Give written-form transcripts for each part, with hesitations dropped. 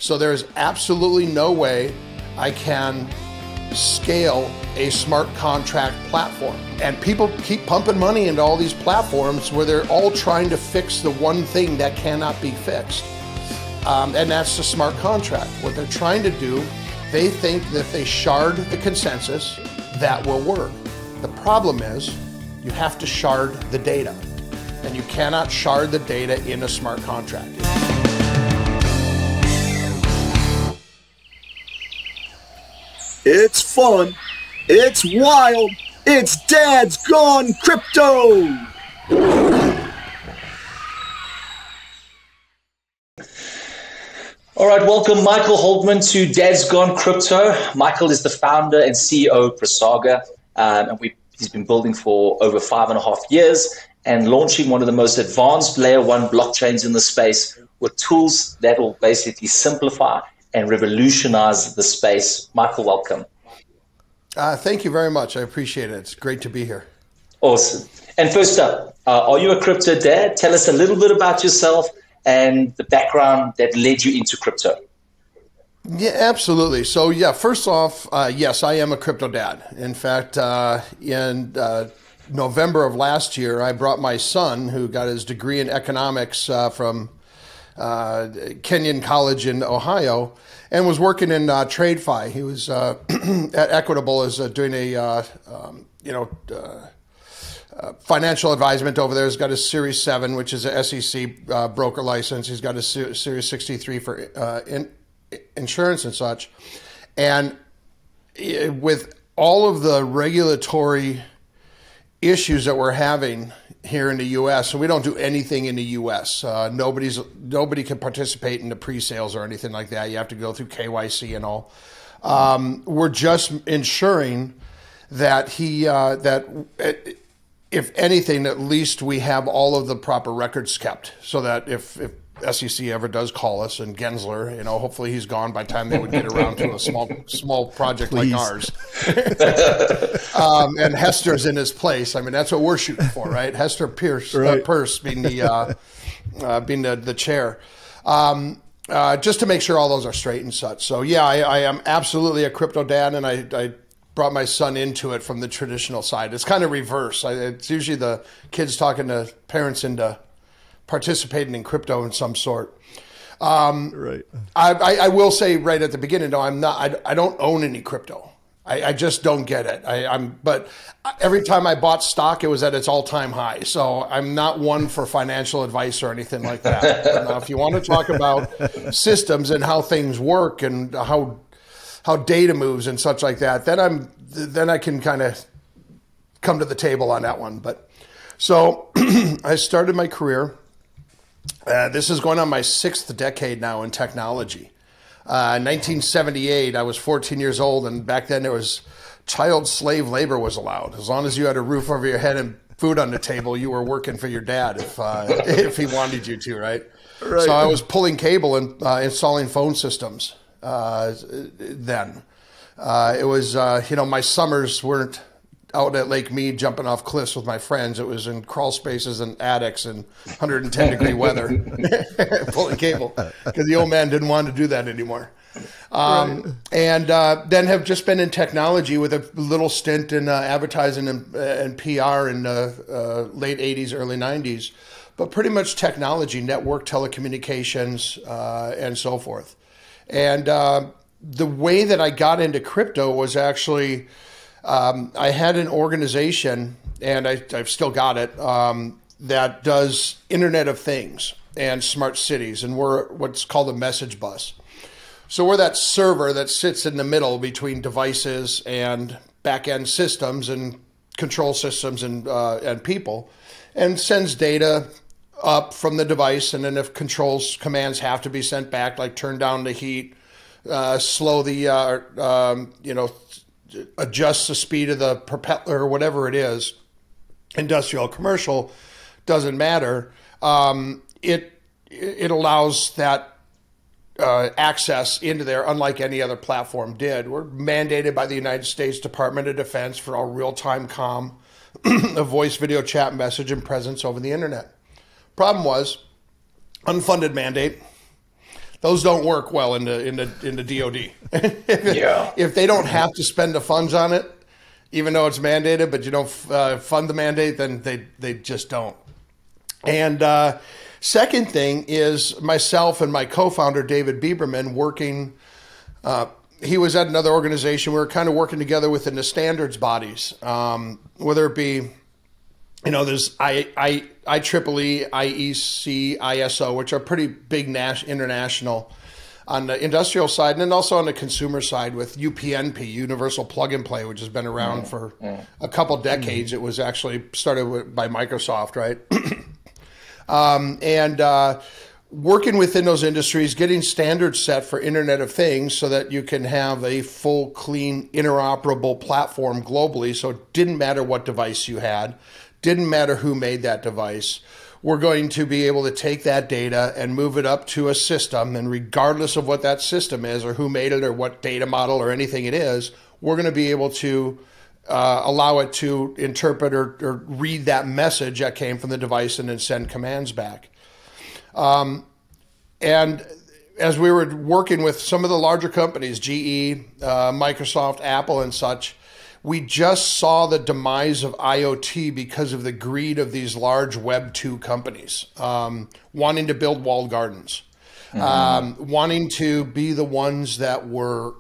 So there's absolutely no way I can scale a smart contract platform. And people keep pumping money into all these platforms where they're all trying to fix the one thing that cannot be fixed. And that's the smart contract. What they're trying to do, they think that if they shard the consensus, that will work. The problem is you have to shard the data, and you cannot shard the data in a smart contract. It's fun, it's wild, it's Dad's Gone Crypto! All right, welcome Michael Holdmann to Dad's Gone Crypto. Michael is the founder and CEO of PraSaga, and he's been building for over 5.5 years and launching one of the most advanced layer 1 blockchains in the space with tools that will basically simplify and revolutionize the space. Michael, welcome. Thank you very much. I appreciate it. It's great to be here. Awesome. And first up, are you a crypto dad? Tell us a little bit about yourself and the background that led you into crypto. Yeah, absolutely. So yeah, first off, yes, I am a crypto dad. In fact, in November of last year, I brought my son, who got his degree in economics from Kenyon College in Ohio, and was working in TradeFi. He was at Equitable as doing a financial advisement over there. He's got his Series 7, which is a SEC broker license. He's got a Series 63 for insurance and such. And with all of the regulatory issues that we're having here in the U.S., so we don't do anything in the U.S. Nobody can participate in the pre-sales or anything like that. You have to go through KYC and all. We're just ensuring that if anything, at least we have all of the proper records kept, so that if SEC ever does call us, and Gensler, hopefully he's gone by the time they would get around to a small project like ours. And Hester's in his place. I mean, that's what we're shooting for, right? Hester Pierce, right. Purse being the chair, just to make sure all those are straight and such. So yeah, I am absolutely a crypto dad, and I brought my son into it from the traditional side. It's kind of reverse. It's usually the kids talking to parents into participating in crypto in some sort. Right. I will say right at the beginning, though, I don't own any crypto. I just don't get it. But every time I bought stock, it was at its all-time high. So I'm not one for financial advice or anything like that. Now, if you want to talk about systems and how things work and how data moves and such like that, then I can kind of come to the table on that one. But so I started my career. This is going on my 6th decade now in technology. 1978, I was 14 years old, and back then there was child slave labor was allowed. As long as you had a roof over your head and food on the table, you were working for your dad if he wanted you to, right? So I was pulling cable and installing phone systems then. It was, my summers weren't out at Lake Mead jumping off cliffs with my friends. It was in crawl spaces and attics and 110-degree weather pulling cable, because the old man didn't want to do that anymore. And then have just been in technology with a little stint in advertising and PR in the late 80s, early 90s, but pretty much technology, network, telecommunications, and so forth. And the way that I got into crypto was actually, I had an organization, and I've still got it, that does Internet of Things and smart cities, and we're what's called a message bus. So we're that server that sits in the middle between devices and back-end systems and control systems and people, and sends data up from the device. And then if commands have to be sent back, like turn down the heat, slow the, adjust the speed of the propeller or whatever it is, industrial, commercial, doesn't matter. It allows that access into there, unlike any other platform did. We're mandated by the United States Department of Defense for all real-time comm, a voice, video, chat, message, and presence over the internet. Problem was, unfunded mandate. those don't work well in the DoD. If they don't have to spend the funds on it, even though it's mandated, but you don't fund the mandate, then they just don't. And second thing is myself and my co-founder, David Bieberman, working. He was at another organization. We were kind of working together within the standards bodies, whether it be, there's IEEE, IEC, ISO, which are pretty big international on the industrial side, and then also on the consumer side with UPnP, Universal Plug and Play, which has been around for a couple decades. It was actually started by Microsoft, right? Working within those industries, getting standards set for Internet of Things so that you can have a full, clean, interoperable platform globally. So it didn't matter what device you had, didn't matter who made that device. We're going to be able to take that data and move it up to a system. And regardless of what that system is or who made it or what data model or anything it is, we're going to be able to allow it to interpret or read that message that came from the device and then send commands back. And as we were working with some of the larger companies, GE, Microsoft, Apple, and such, we just saw the demise of IoT because of the greed of these large Web 2 companies, wanting to build walled gardens, wanting to be the ones that were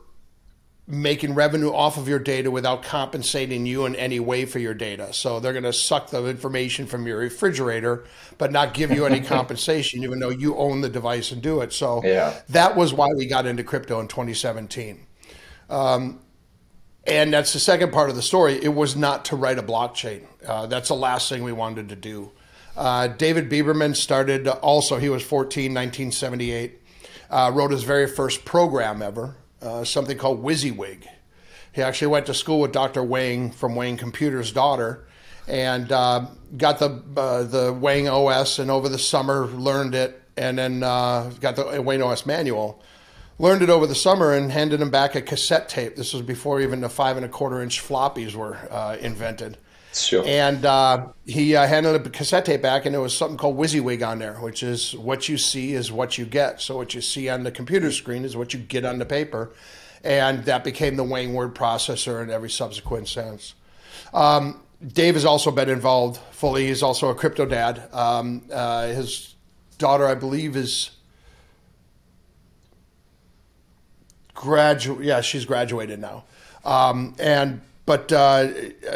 making revenue off of your data without compensating you in any way for your data. So they're going to suck the information from your refrigerator, but not give you any compensation, even though you own the device and do it. So that was why we got into crypto in 2017. And that's the second part of the story. It was not to write a blockchain. That's the last thing we wanted to do. David Bieberman started also, he was 14, 1978, wrote his very first program ever. Something called WYSIWYG. He actually went to school with Dr. Wang from Wang Computer's daughter, and got the Wang OS, and over the summer learned it, and then got the Wang OS manual, learned it over the summer, and handed him back a cassette tape. This was before even the 5 1/4-inch floppies were invented. Sure. And he handed a cassette tape back, and there was something called WYSIWYG on there, which is what you see is what you get. So what you see on the computer screen is what you get on the paper. And that became the Wang word processor in every subsequent sense. Dave has also been involved fully. He's also a crypto dad. His daughter, I believe, is she's graduated now. But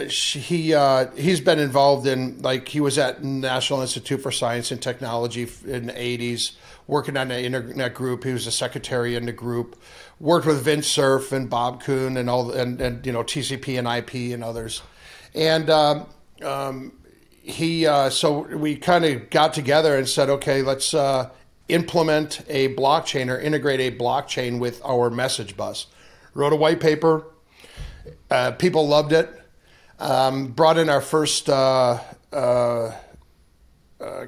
he's been involved in, like, he was at National Institute for Science and Technology in the 80s, working on the internet group. He was a secretary in the group, worked with Vince Cerf and Bob Kuhn and TCP and IP and others. And so we kind of got together and said, okay, let's implement a blockchain or integrate a blockchain with our message bus. Wrote a white paper. People loved it. Brought in our first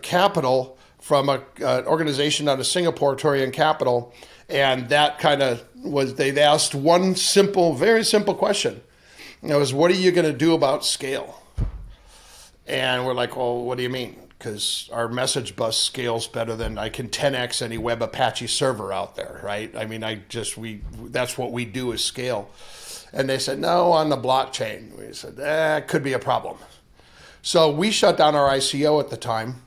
capital from an organization out of Singapore, Torian Capital, and that kind of was, they asked one simple, very simple question. It was, what are you going to do about scale? And we're like, well, what do you mean? Because our message bus scales better than I can 10x any web Apache server out there, right? I mean, that's what we do is scale. And they said, no, on the blockchain. We said, that could be a problem. So we shut down our ICO at the time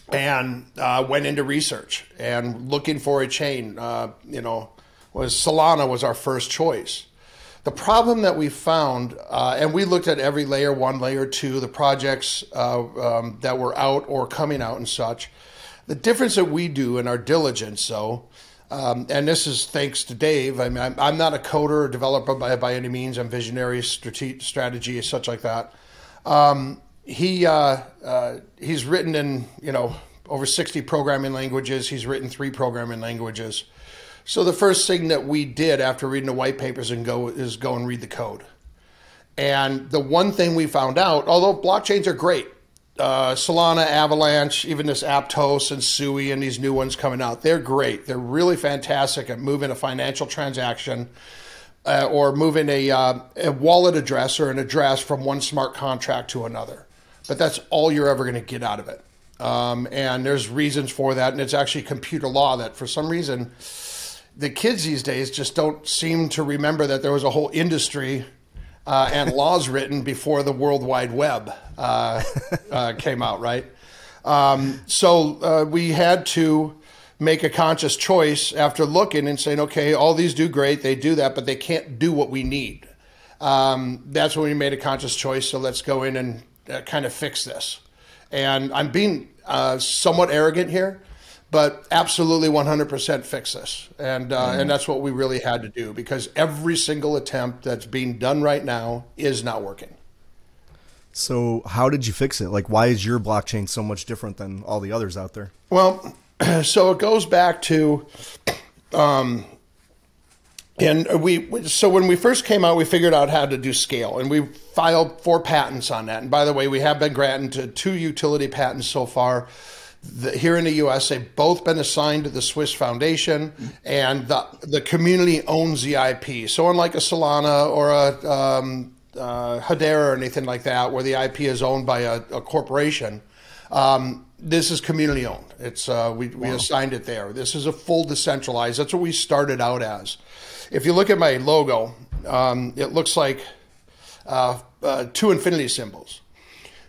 and went into research and looking for a chain. Solana was our first choice. The problem that we found, and we looked at every layer 1, layer 2, the projects that were out or coming out and such. The difference that we do in our diligence, though, and this is thanks to Dave. I mean, I'm not a coder or developer by any means. I'm visionary, strategy, such like that. He's written in over 60 programming languages. He's written 3 programming languages. So the first thing that we did after reading the white papers is go and read the code. And the one thing we found out, although blockchains are great, Solana, Avalanche, even this Aptos and Sui and these new ones coming out, they're great. They're really fantastic at moving a financial transaction or moving a wallet address or an address from one smart contract to another. But that's all you're ever going to get out of it. And there's reasons for that. And it's actually computer law that for some reason, the kids these days just don't seem to remember that there was a whole industry and laws written before the World Wide Web came out, right? So we had to make a conscious choice after looking and saying, okay, all these do great, they do that, but they can't do what we need. That's when we made a conscious choice. So let's go in and kind of fix this. And I'm being somewhat arrogant here, but absolutely 100% fix this. And that's what we really had to do, because every single attempt that's being done right now is not working. So how did you fix it? Like, why is your blockchain so much different than all the others out there? Well, so it goes back to, so when we first came out, we figured out how to do scale, and we filed 4 patents on that. And by the way, we have been granted 2 utility patents so far. Here in the U.S., they've both been assigned to the Swiss Foundation, and the community owns the IP. So unlike a Solana or a Hedera or anything like that, where the IP is owned by a corporation, this is community owned. It's we assigned it there. This is a full decentralized. That's what we started out as. If you look at my logo, it looks like 2 infinity symbols,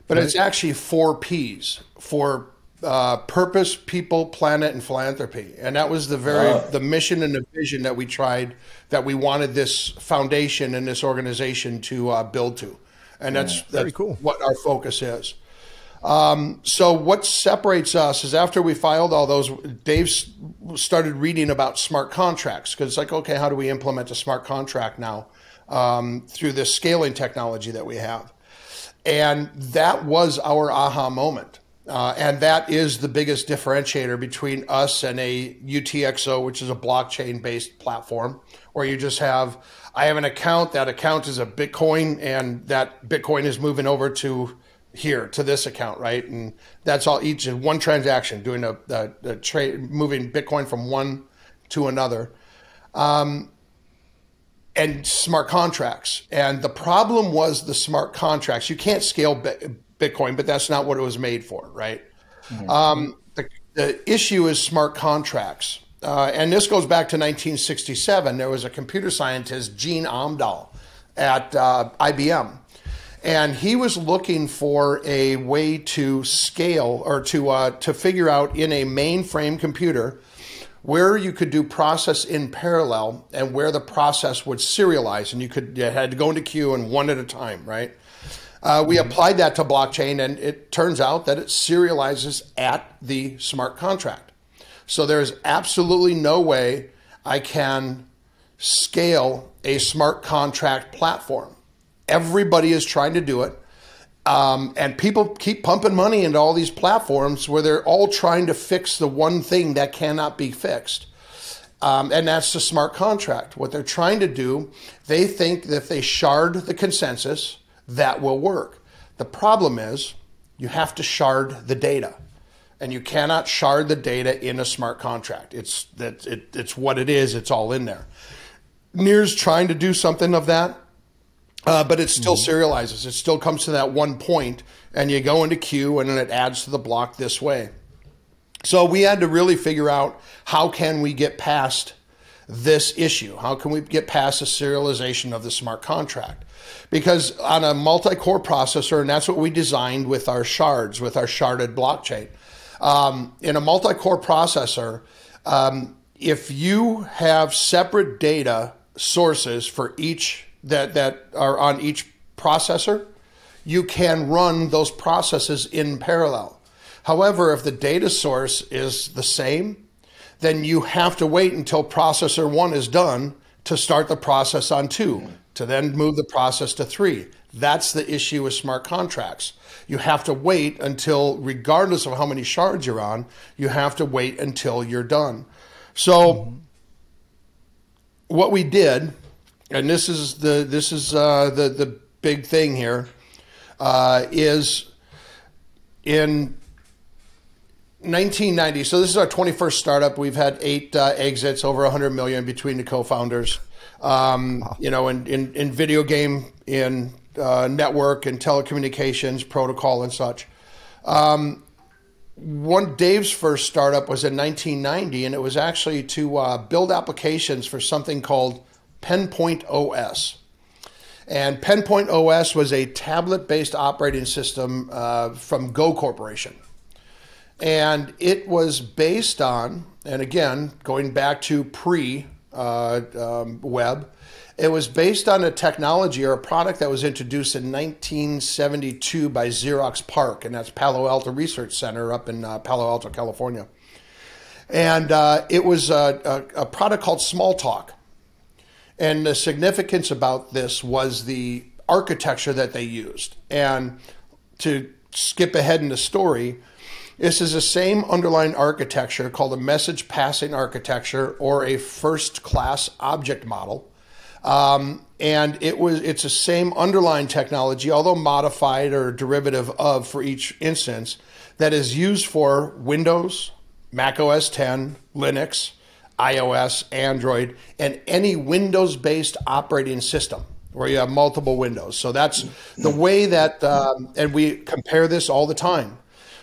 but it's actually 4 Ps for purpose, people, planet, and philanthropy. And that was the mission and the vision that we wanted this foundation and this organization to build to. And that's very cool. What our focus is. So what separates us is after we filed all those, Dave started reading about smart contracts, because it's like, okay, how do we implement a smart contract now through this scaling technology that we have? And that was our aha moment. And that is the biggest differentiator between us and a UTXO, which is a blockchain-based platform, where you just I have an account, that account is a Bitcoin, and that Bitcoin is moving over to here, to this account, right? And that's all, each in one transaction, doing a trade, moving Bitcoin from one to another. And smart contracts. And the problem was the smart contracts. You can't scale Bitcoin, but that's not what it was made for, right? Mm-hmm. The issue is smart contracts. And this goes back to 1967. There was a computer scientist, Gene Amdahl, at IBM. And he was looking for a way to scale, or to figure out in a mainframe computer where you could do process in parallel and where the process would serialize, and you had to go into queue and one at a time, right? We applied that to blockchain, and it turns out that it serializes at the smart contract. So there's absolutely no way I can scale a smart contract platform. Everybody is trying to do it. And people keep pumping money into all these platforms where they're all trying to fix the one thing that cannot be fixed. And that's the smart contract. What they're trying to do, they think that if they shard the consensus, that will work. The problem is you have to shard the data, and you cannot shard the data in a smart contract. It's what it is. It's all in there. Near's trying to do something of that. But it still serializes. It still comes to that one point, and you go into queue, and then it adds to the block this way. So we had to really figure out, how can we get past this issue? How can we get past the serialization of the smart contract? Because on a multi-core processor, and that's what we designed with our shards, with our sharded blockchain. In a multi-core processor, if you have separate data sources for each that are on each processor, you can run those processes in parallel. However, if the data source is the same, then you have to wait until processor 1 is done to start the process on 2, to then move the process to 3. That's the issue with smart contracts. You have to wait until, regardless of how many shards you're on, you have to wait until you're done. So what we did, and this is the big thing here, is in 1990. So this is our 21st startup. We've had 8 exits, over 100 million between the co-founders. You know, in video game, in network and telecommunications, protocol and such. Dave's first startup was in 1990, and it was actually to build applications for something called PenPoint OS. And PenPoint OS was a tablet-based operating system from Go Corporation. And it was based on, and again, going back to pre-web, it was based on a technology or a product that was introduced in 1972 by Xerox PARC, and that's Palo Alto Research Center up in Palo Alto, California. And it was a product called Smalltalk. And the significance about this was the architecture that they used. And to skip ahead in the story, this is the same underlying architecture called a message passing architecture or a first class object model. And it's the same underlying technology, although modified or derivative of for each instance, that is used for Windows, Mac OS X, Linux, iOS, Android, and any Windows-based operating system where you have multiple windows. So that's the way that, and we compare this all the time.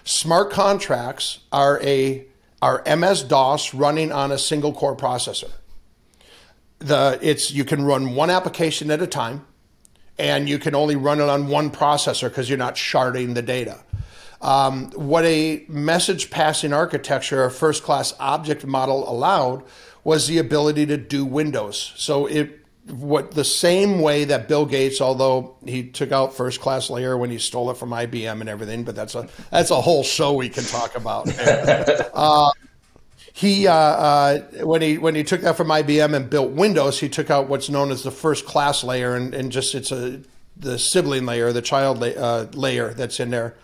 Smart contracts are MS-DOS running on a single core processor. You can run one application at a time, and you can only run it on one processor because you're not sharding the data. What a message passing architecture, a first class object model allowed was the ability to do Windows. So the same way that Bill Gates, although he took out first class layer when he stole it from IBM and everything, but that's a whole show we can talk about. When he took that from IBM and built Windows, he took out what's known as the first class layer and just the sibling layer, the child layer that's in there.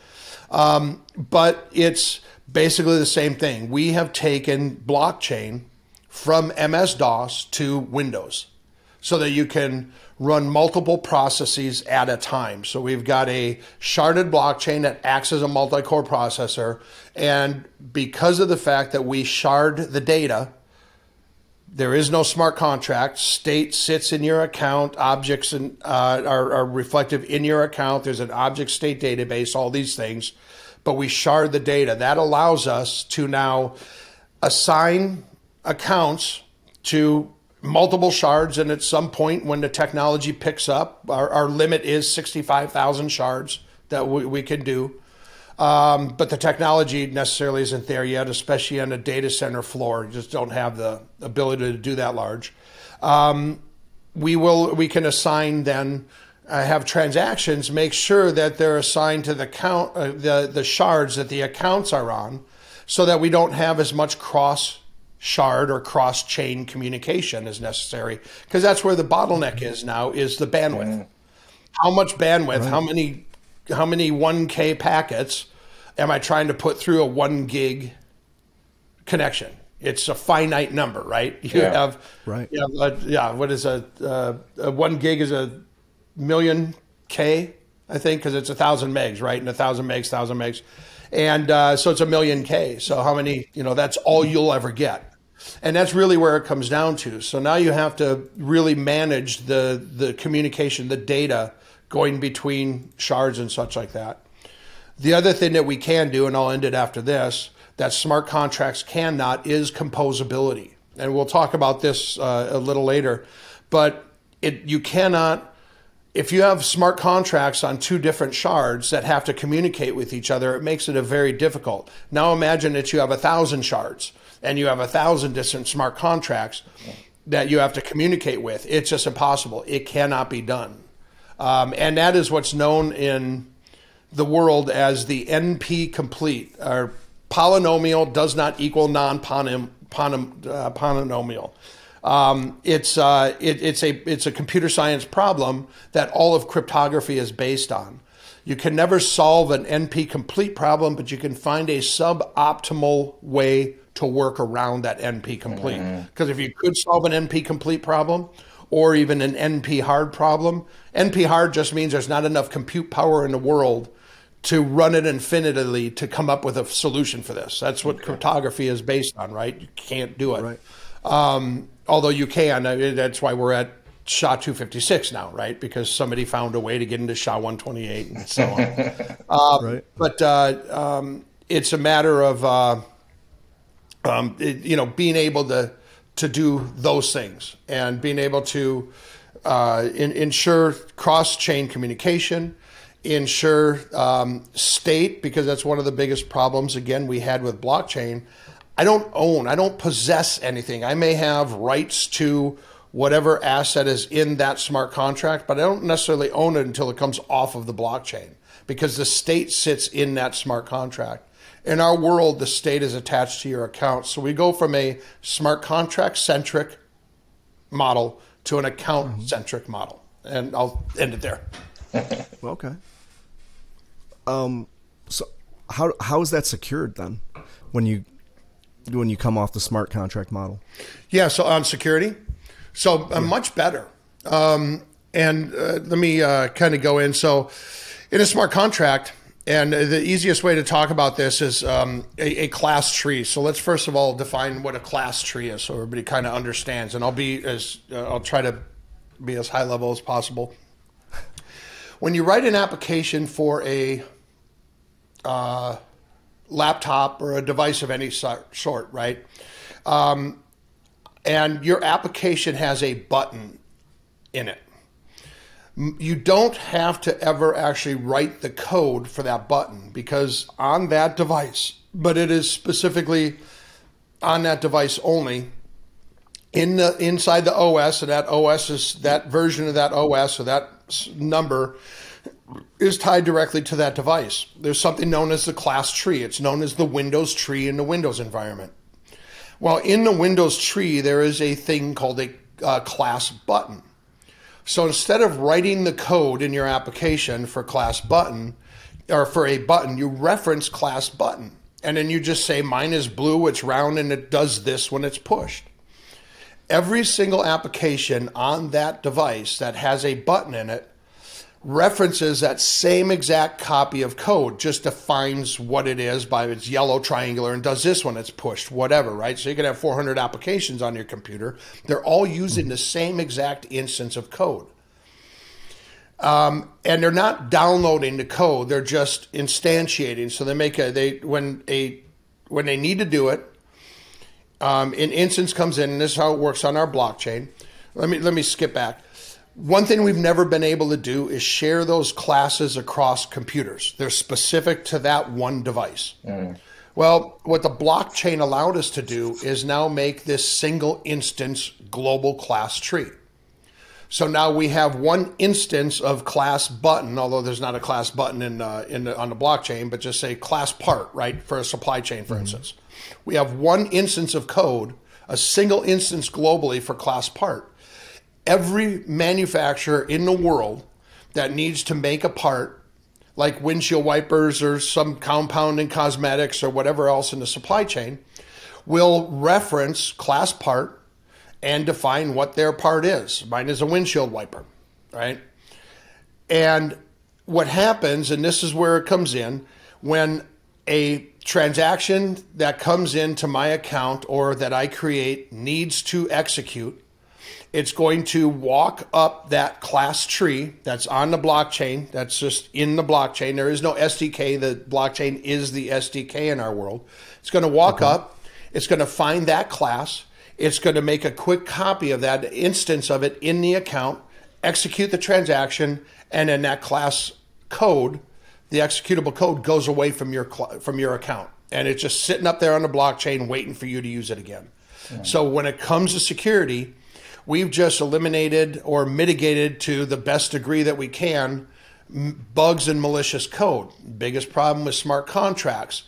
But it's basically the same thing. We have taken blockchain from MS-DOS to Windows so that you can run multiple processes at a time. So we've got a sharded blockchain that acts as a multi-core processor. And because of the fact that we shard the data, there is no smart contract. State sits in your account. Objects are reflective in your account. There's an object state database, all these things. But we shard the data. That allows us to now assign accounts to multiple shards. And at some point when the technology picks up, our limit is 65,000 shards that we can do. But the technology necessarily isn't there yet, especially on a data center floor. You just don't have the ability to do that large. We can assign then, have transactions, make sure that they're assigned to the shards that the accounts are on, so that we don't have as much cross shard or cross chain communication as necessary, because that's where the bottleneck is now, is the bandwidth. How much bandwidth, right. how many 1K packets am I trying to put through a 1 gig connection? It's a finite number, right? What is a 1 gig is a million K, I think, because it's 1,000 megs, right? And 1,000 megs, 1,000 megs. And so it's a million K. So how many, that's all you'll ever get. And that's really where it comes down to. So now you have to really manage the communication, the data going between shards and such like that. The other thing that we can do, and I'll end it after this, that smart contracts cannot, is composability. And we'll talk about this a little later. But you cannot, if you have smart contracts on two different shards that have to communicate with each other, it makes it a very difficult. Now imagine that you have 1,000 shards and you have 1,000 different smart contracts that you have to communicate with. It's just impossible. It cannot be done. And that is what's known in the world as the NP complete, or polynomial does not equal non-polynomial. It's a computer science problem that all of cryptography is based on. You can never solve an NP complete problem, but you can find a suboptimal way to work around that NP complete. Because if you could solve an NP complete problem, or even an NP hard problem, NP hard just means there's not enough compute power in the world to run it infinitely to come up with a solution for this. That's what cryptography is based on, right? You can't do it. Right. Although you can, that's why we're at SHA-256 now, right? Because somebody found a way to get into SHA-128 and so on. Right. But it's a matter of being able to do those things and being able to ensure cross-chain communication, ensure state, because that's one of the biggest problems, again, we had with blockchain. I don't possess anything. I may have rights to whatever asset is in that smart contract, but I don't necessarily own it until it comes off of the blockchain, because the state sits in that smart contract. In our world, the state is attached to your account. So we go from a smart contract-centric model to an account-centric model. And I'll end it there. Okay. So how is that secured then when you come off the smart contract model? Yeah, so on security, much better. And let me kind of go in. So in a smart contract, and the easiest way to talk about this is a class tree. So let's first of all define what a class tree is, so everybody kind of understands. And I'll try to be as high level as possible. When you write an application for a laptop or a device of any sort, right? And your application has a button in it. You don't have to ever actually write the code for that button, because on that device, but it is specifically on that device only, inside the OS, and that OS is that version of that OS, or that number is tied directly to that device. There's something known as the class tree. It's known as the Windows tree in the Windows environment. Well, in the Windows tree, there is a thing called a class button. So instead of writing the code in your application for class button, or for a button, you reference class button. And then you just say, mine is blue, it's round, and it does this when it's pushed. Every single application on that device that has a button in it references that same exact copy of code, just defines what it is by its yellow triangular and does this when it's pushed, whatever, right? So you can have 400 applications on your computer. They're all using the same exact instance of code. And they're not downloading the code, they're just instantiating. So when they need to do it, an instance comes in, and this is how it works on our blockchain. Let me skip back. One thing we've never been able to do is share those classes across computers. They're specific to that one device. Well, what the blockchain allowed us to do is now make this single instance global class tree. So now we have one instance of class button, although there's not a class button on the blockchain, but just say class part, right, for a supply chain, for instance. We have one instance of code, a single instance globally for class part. Every manufacturer in the world that needs to make a part, like windshield wipers or some compound in cosmetics or whatever else in the supply chain, will reference class part and define what their part is. Mine is a windshield wiper, right? And what happens, and this is where it comes in, when a transaction that comes into my account or that I create needs to execute, it's going to walk up that class tree that's on the blockchain, that's just in the blockchain. There is no SDK. The blockchain is the SDK in our world. It's going to walk up. It's going to find that class. It's going to make a quick copy of that instance of it in the account, execute the transaction, and then that class code, the executable code, goes away from your account. And it's just sitting up there on the blockchain waiting for you to use it again. Yeah. So when it comes to security, we've just eliminated or mitigated to the best degree that we can bugs and malicious code. Biggest problem with smart contracts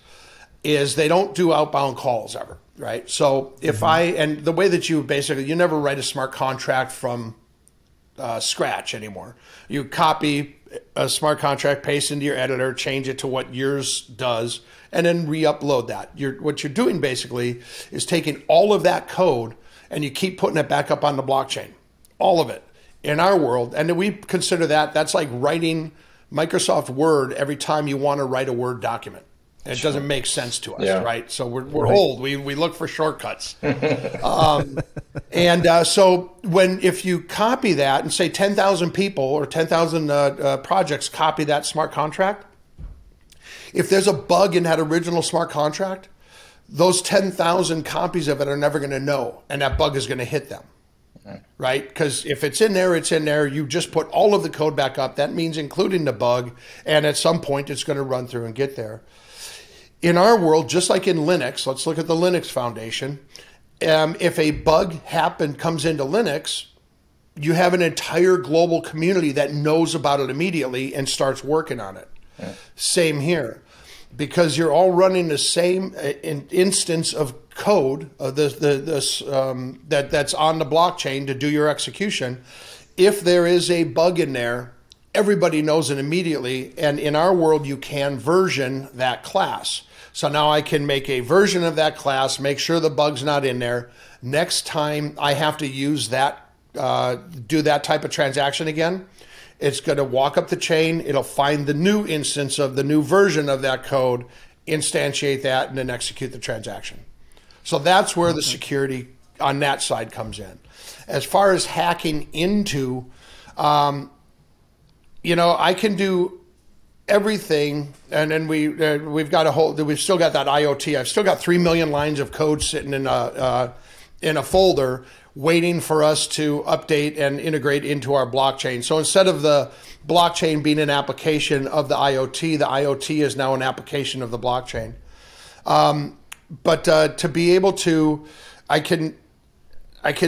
is they don't do outbound calls ever, right? So if and the way that you never write a smart contract from scratch anymore. You copy a smart contract, paste into your editor, change it to what yours does, and then re-upload that. What you're doing basically is taking all of that code and you keep putting it back up on the blockchain, all of it in our world. And we consider that's like writing Microsoft Word every time you want to write a Word document. It doesn't make sense to us, right? So we're old. We look for shortcuts. So if you copy that and say 10,000 people or 10,000 projects copy that smart contract, if there's a bug in that original smart contract, those 10,000 copies of it are never going to know, and that bug is going to hit them. Right? Because if it's in there, it's in there. You just put all of the code back up. That means including the bug. And at some point, it's going to run through and get there. In our world, just like in Linux, let's look at the Linux Foundation. If a bug comes into Linux, you have an entire global community that knows about it immediately and starts working on it. Yeah. Same here. Because you're all running the same instance of code that's on the blockchain to do your execution. If there is a bug in there, everybody knows it immediately. And in our world, you can version that class. So now I can make a version of that class, make sure the bug's not in there. Next time I have to use that, do that type of transaction again, it's going to walk up the chain. It'll find the new instance of the new version of that code, instantiate that, and then execute the transaction. So that's where the security on that side comes in. As far as hacking into, I can do everything, and then we've still got that IoT. I've still got 3 million lines of code sitting in a folder, waiting for us to update and integrate into our blockchain. So instead of the blockchain being an application of the IoT is now an application of the blockchain. But to be able to, I can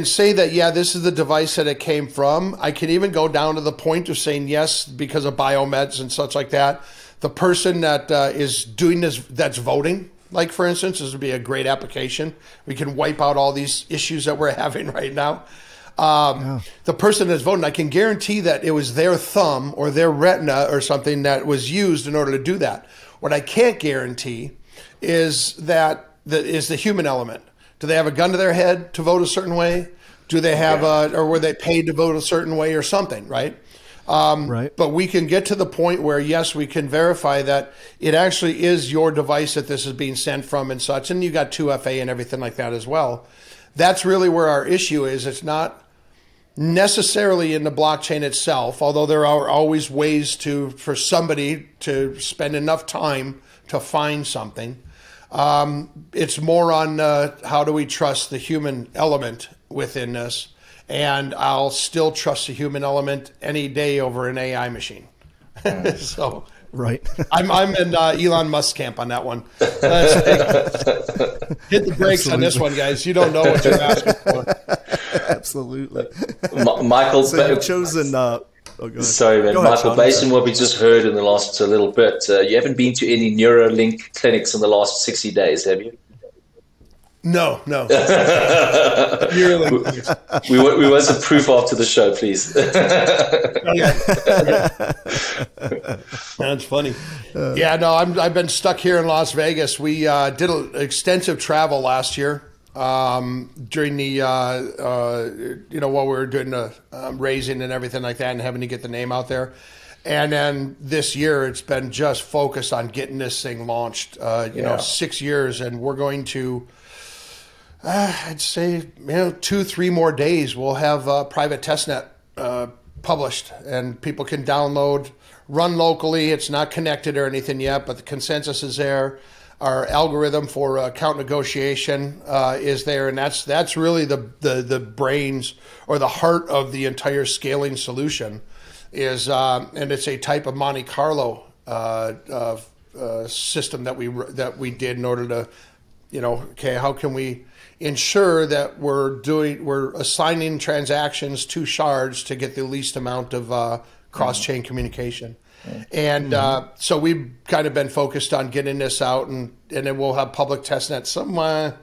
say that, yeah, this is the device that it came from. I can even go down to the point of saying, yes, because of biomeds and such like that, the person that is doing this, that's voting, like, for instance, this would be a great application. We can wipe out all these issues that we're having right now. The person that's voting, I can guarantee that it was their thumb or their retina or something that was used in order to do that. What I can't guarantee is the human element. Do they have a gun to their head to vote a certain way? Do they have or were they paid to vote a certain way or something, right? Right. But we can get to the point where, yes, we can verify that it actually is your device that this is being sent from and such. And you got 2FA and everything like that as well. That's really where our issue is. It's not necessarily in the blockchain itself, although there are always ways for somebody to spend enough time to find something. It's more on how do we trust the human element within this. And I'll still trust the human element any day over an AI machine. So, right. I'm in Elon Musk camp on that one. Hit the brakes on this one, guys. You don't know what you're asking for. Absolutely. Michael, so you've chosen. Sorry, man. Michael, based on what we just heard in the last little bit, you haven't been to any Neuralink clinics in the last 60 days, have you? No. we want some proof after the show, please. That's funny. Yeah, no, I've been stuck here in Las Vegas. We did extensive travel last year during the while we were doing the raising and everything like that, and having to get the name out there. And then this year, it's been just focused on getting this thing launched. 6 years, and we're going to. I'd say 2-3 more days we'll have private testnet published, and people can download, run locally. It's not connected or anything yet, but the consensus is there. Our algorithm for account negotiation is there, and that's really the brains or the heart of the entire scaling solution. And it's a type of Monte Carlo system that we did in order to, how can we ensure that we're assigning transactions to shards to get the least amount of cross-chain communication. And so we've kind of been focused on getting this out, and then we'll have public testnet somewhere,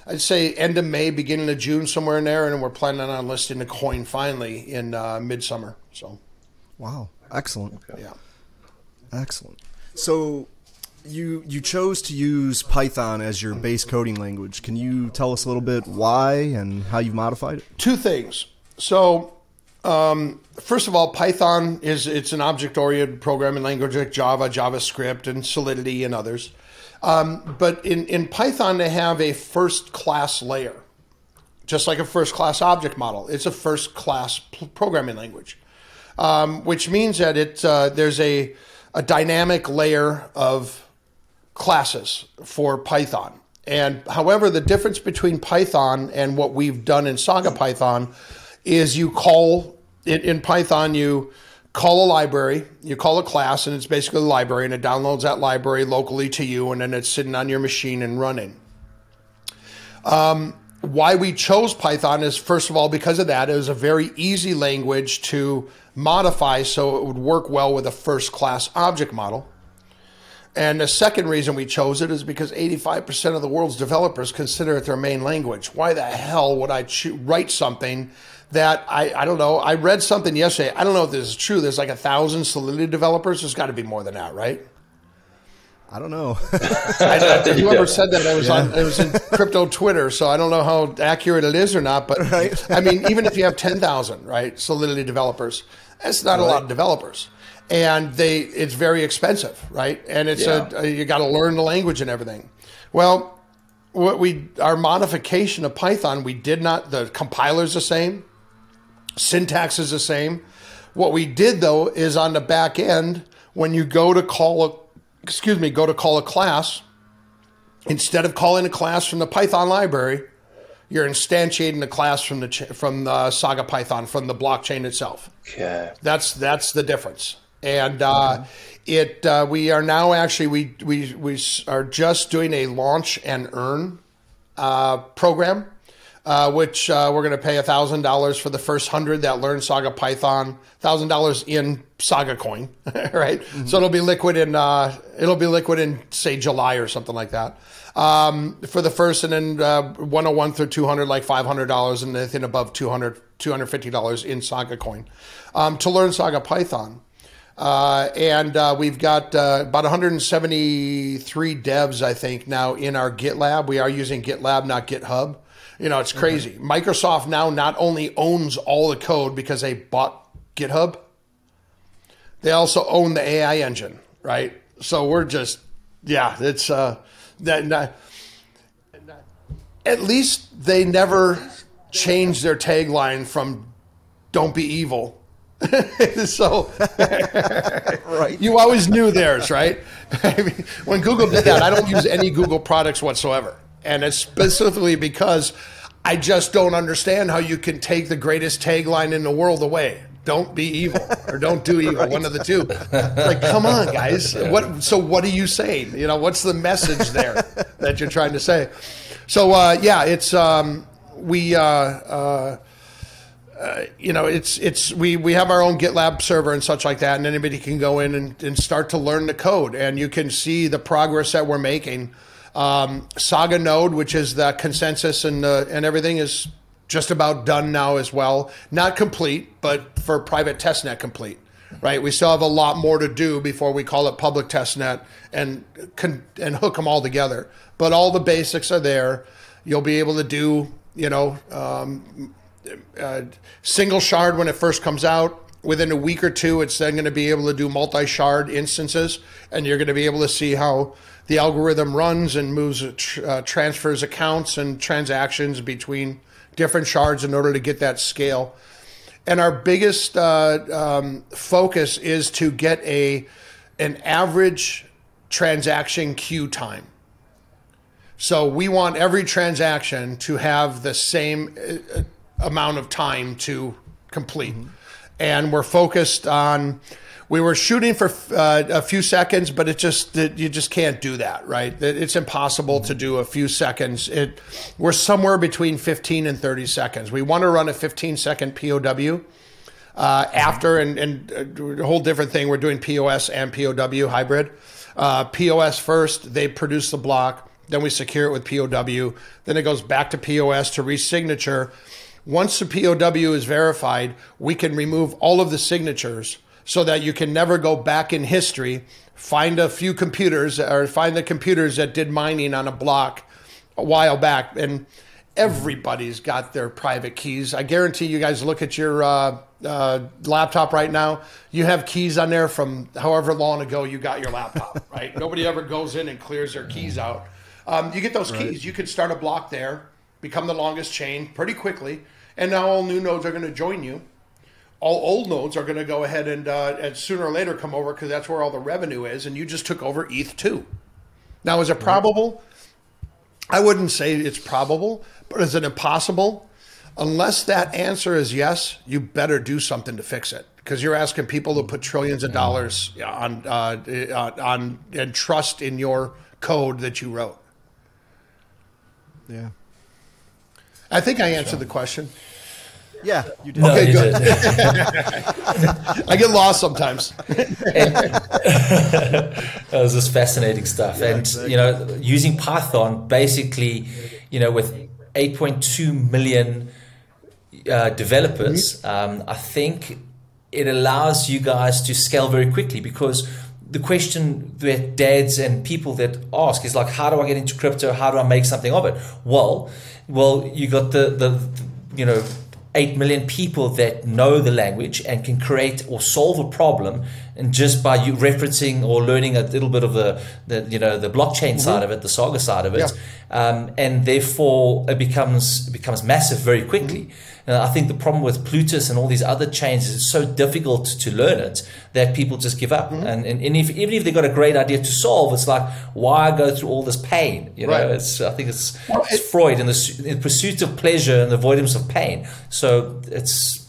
I'd say end of May, beginning of June, somewhere in there, and we're planning on listing the coin finally in midsummer. So, wow, excellent. Okay. Yeah, excellent. So you chose to use Python as your base coding language. Can you tell us a little bit why and how you've modified it? Two things. So, first of all, Python it's an object-oriented programming language like Java, JavaScript, and Solidity, and others. But in Python, they have a first-class layer, just like a first-class object model. It's a first-class programming language, which means that there's a a dynamic layer of classes for Python. And however, the difference between Python and what we've done in Saga Python is you call, in Python, you call a library, you call a class, and it's basically a library, and it downloads that library locally to you, and then it's sitting on your machine and running. Why we chose Python is, first of all, because of that. It was a very easy language to modify so it would work well with a first-class object model. And the second reason we chose it is because 85% of the world's developers consider it their main language. Why the hell would I write something that I don't know? I read something yesterday. I don't know if this is true. There's like 1,000 Solidity developers. There's got to be more than that, right? I don't know. Whoever said that, it was in crypto Twitter, so I don't know how accurate it is or not. But right. I mean, even if you have 10,000, right, Solidity developers, that's not a lot of developers. And it's very expensive, right? And it's you got to learn the language and everything. Well, our modification of Python, the compiler's the same, syntax is the same. What we did though is on the back end, when you go to call a class, instead of calling a class from the Python library, you're instantiating the class from the Saga Python, from the blockchain itself. Okay. That's the difference. And we are now actually we are just doing a launch and earn program, which we're going to pay $1,000 for the first 100 that learn Saga Python, $1,000 in Saga Coin, right? Mm-hmm. So it'll be liquid in say July or something like that. For the first, and then 101 through 200, like $500, and anything above $250 in Saga Coin to learn Saga Python. We've got about 173 devs, I think, now in our GitLab. We are using GitLab, not GitHub. You know, it's crazy. Mm-hmm. Microsoft now not only owns all the code because they bought GitHub, they also own the AI engine, right? So we're just, it's at least they never changed their tagline from "Don't be evil." So right. You always knew theirs, right? I mean, when Google did that, I don't use any Google products whatsoever. And it's specifically because I just don't understand how you can take the greatest tagline in the world away. Don't be evil or don't do evil, right. One of the two. Like, come on, guys. What are you saying? You know, what's the message there that you're trying to say? So, it's we have our own GitLab server and such like that, and anybody can go in and start to learn the code, and you can see the progress that we're making. Saga Node, which is the consensus and everything, is just about done now as well. Not complete, but for private testnet complete, right? We still have a lot more to do before we call it public testnet and hook them all together. But all the basics are there. You'll be able to do, single shard when it first comes out. Within a week or two, it's then going to be able to do multi-shard instances, and you're going to be able to see how the algorithm runs and moves, transfers accounts and transactions between different shards in order to get that scale. And our biggest focus is to get an average transaction queue time. So we want every transaction to have the same amount of time to complete. Mm-hmm. And we're focused on, we were shooting for a few seconds, but you just can't do that, right? It's impossible to do a few seconds. We're somewhere between 15 and 30 seconds. We want to run a 15-second POW after, and a whole different thing. We're doing POS and POW hybrid. POS first, they produce the block, then we secure it with POW, then it goes back to POS to re-signature. Once the POW is verified, we can remove all of the signatures so that you can never go back in history, find a few computers or find the computers that did mining on a block a while back. And everybody's got their private keys. I guarantee you guys look at your laptop right now. You have keys on there from however long ago you got your laptop, right? Nobody ever goes in and clears their keys out. You get those keys. You can start a block there, become the longest chain pretty quickly. And now all new nodes are going to join you. all old nodes are going to go ahead and sooner or later come over because that's where all the revenue is, and you just took over ETH2. Now, is it probable? I wouldn't say it's probable, but is it impossible? Unless that answer is yes, you better do something to fix it, because you're asking people to put trillions of dollars on and trust in your code that you wrote. Yeah. I think I answered the question. Yeah, you did. No, Okay, you good. did. I get lost sometimes. That was just fascinating stuff. Yeah, and, exactly. Using Python, basically, with 8.2 million developers, I think it allows you guys to scale very quickly, because the question that dads and people that ask is like, how do I get into crypto? How do I make something of it? Well, you got the 8 million people that know the language and can create or solve a problem, and just by you referencing or learning a little bit of the blockchain side of it, the Saga side of it, and therefore it becomes massive very quickly. I think the problem with Plutus and all these other chains is it's so difficult to learn it that people just give up. And even if they've got a great idea to solve, it's like, why go through all this pain? I think it's Freud in the pursuit of pleasure and the avoidance of pain. So it's,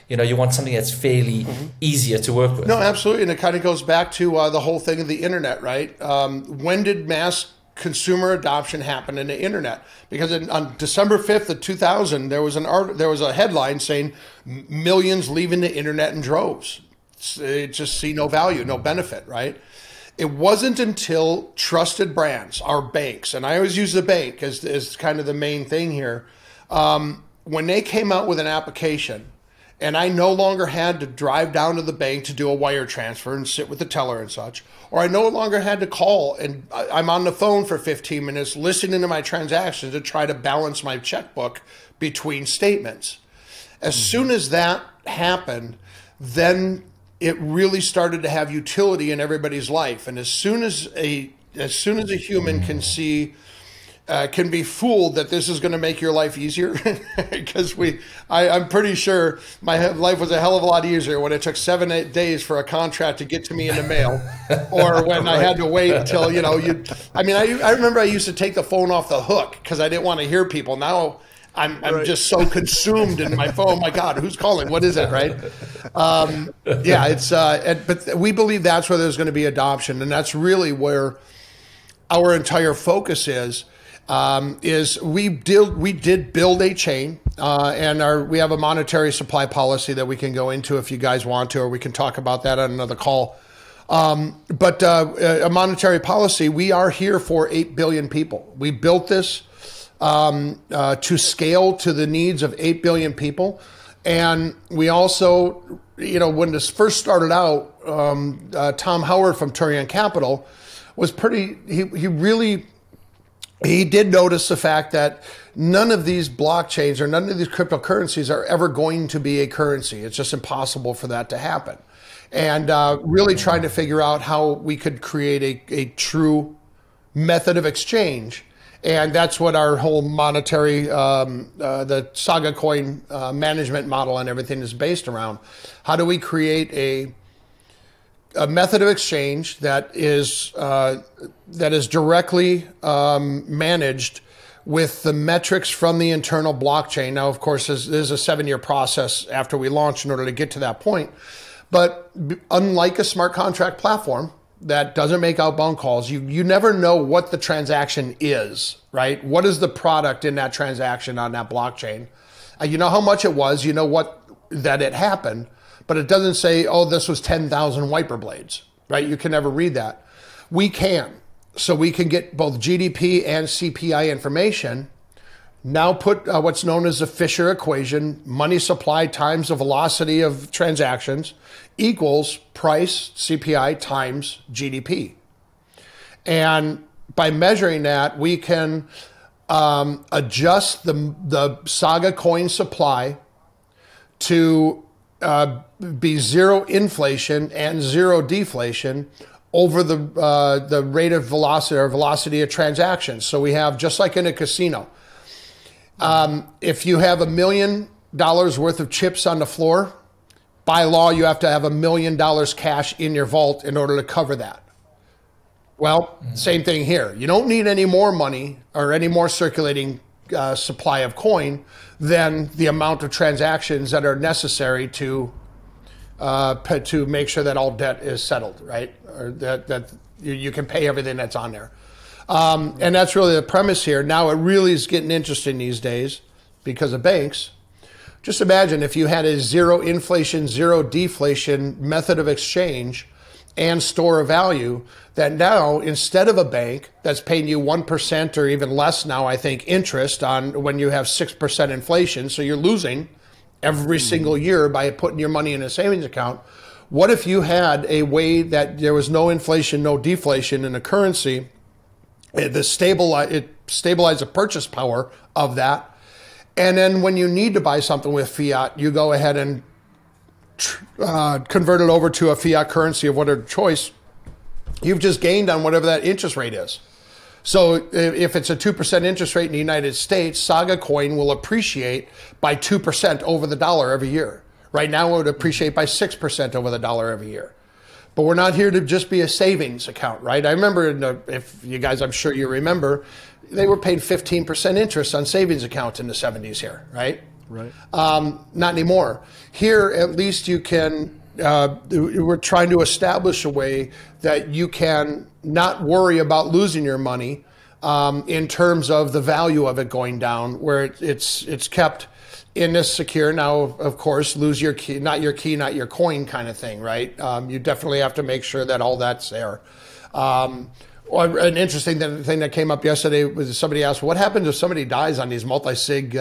you want something that's fairly easier to work with. No, absolutely. And it kind of goes back to the whole thing of the internet, right? When did mass consumer adoption happen in the internet? Because on December 5th of 2000, there was a headline saying millions leaving the internet in droves. It just see no value, no benefit, right? It wasn't until trusted brands, our banks, and I always use the bank as kind of the main thing here, when they came out with an application, and I no longer had to drive down to the bank to do a wire transfer and sit with the teller and such, or I no longer had to call and I'm on the phone for 15 minutes listening to my transactions to try to balance my checkbook between statements. As soon as that happened, then it really started to have utility in everybody's life. And as soon as a human can be fooled that this is going to make your life easier, because I'm pretty sure my life was a hell of a lot easier when it took 7-8 days for a contract to get to me in the mail, or when I had to wait until, I remember I used to take the phone off the hook because I didn't want to hear people. Now I'm just so consumed in my phone. Oh my God, who's calling? What is it? Right? But we believe that's where there's going to be adoption. And that's really where our entire focus is we did build a chain, and we have a monetary supply policy that we can go into if you guys want to, or we can talk about that on another call. But a monetary policy, we are here for 8 billion people. We built this to scale to the needs of 8 billion people. And we also, when this first started out, Tom Howard from Turian Capital was he did notice the fact that none of these blockchains or none of these cryptocurrencies are ever going to be a currency. It's just impossible for that to happen. And really trying to figure out how we could create a true method of exchange. And that's what our whole monetary, the Saga coin management model and everything is based around. How do we create a method of exchange that is directly managed with the metrics from the internal blockchain? Now, of course, there's a 7-year process after we launch in order to get to that point. But unlike a smart contract platform that doesn't make outbound calls, you never know what the transaction is, right? What is the product in that transaction on that blockchain? You know how much it was, you know that it happened, but it doesn't say, oh, this was 10,000 wiper blades, right? You can never read that. We can. So we can get both GDP and CPI information. Now put what's known as the Fisher equation, money supply times the velocity of transactions equals price, CPI, times GDP. And by measuring that, we can adjust the Saga coin supply to be zero inflation and zero deflation over the rate of velocity or velocity of transactions. So we have, just like in a casino, if you have $1 million worth of chips on the floor by law, you have to have $1 million cash in your vault in order to cover that. Well, same thing here. You don't need any more money or any more circulating supply of coin than the amount of transactions that are necessary to make sure that all debt is settled, right? Or that you can pay everything that's on there. And that's really the premise here. Now it really is getting interesting these days because of banks. Just imagine if you had a zero inflation, zero deflation method of exchange and store of value, that now instead of a bank that's paying you 1% or even less now, I think, interest on when you have 6% inflation, so you're losing every single year by putting your money in a savings account. What if you had a way that there was no inflation, no deflation in the currency, it stabilized the purchase power of that, and then when you need to buy something with fiat, you go ahead and convert it over to a fiat currency of whatever choice, you've just gained on whatever that interest rate is. So if it's a 2% interest rate in the United States, Saga coin will appreciate by 2% over the dollar every year. Right now it would appreciate by 6% over the dollar every year. But we're not here to just be a savings account, right? I remember, if you guys, I'm sure you remember, they were paying 15% interest on savings accounts in the 70s here, right? Right. Not anymore. Here, at least you can, we're trying to establish a way that you can not worry about losing your money in terms of the value of it going down, where it's kept in this secure. Now, of course, lose your key, not your coin kind of thing, right? You definitely have to make sure that all that's there. An interesting thing that came up yesterday was somebody asked, what happens if somebody dies on these multi-sig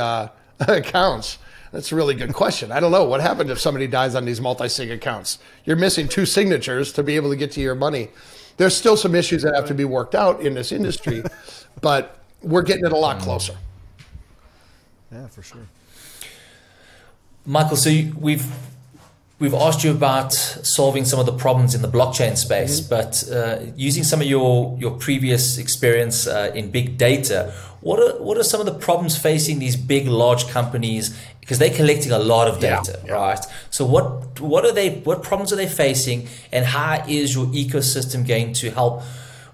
accounts? That's a really good question. I don't know. What happens if somebody dies on these multi-sig accounts? You're missing 2 signatures to be able to get to your money. There's still some issues that have to be worked out in this industry, but we're getting it a lot closer. Yeah, for sure. Michael, so we've asked you about solving some of the problems in the blockchain space, but using some of your previous experience in big data, what are some of the problems facing these big, large companies? Because they're collecting a lot of data, right? So what problems are they facing, and how is your ecosystem going to help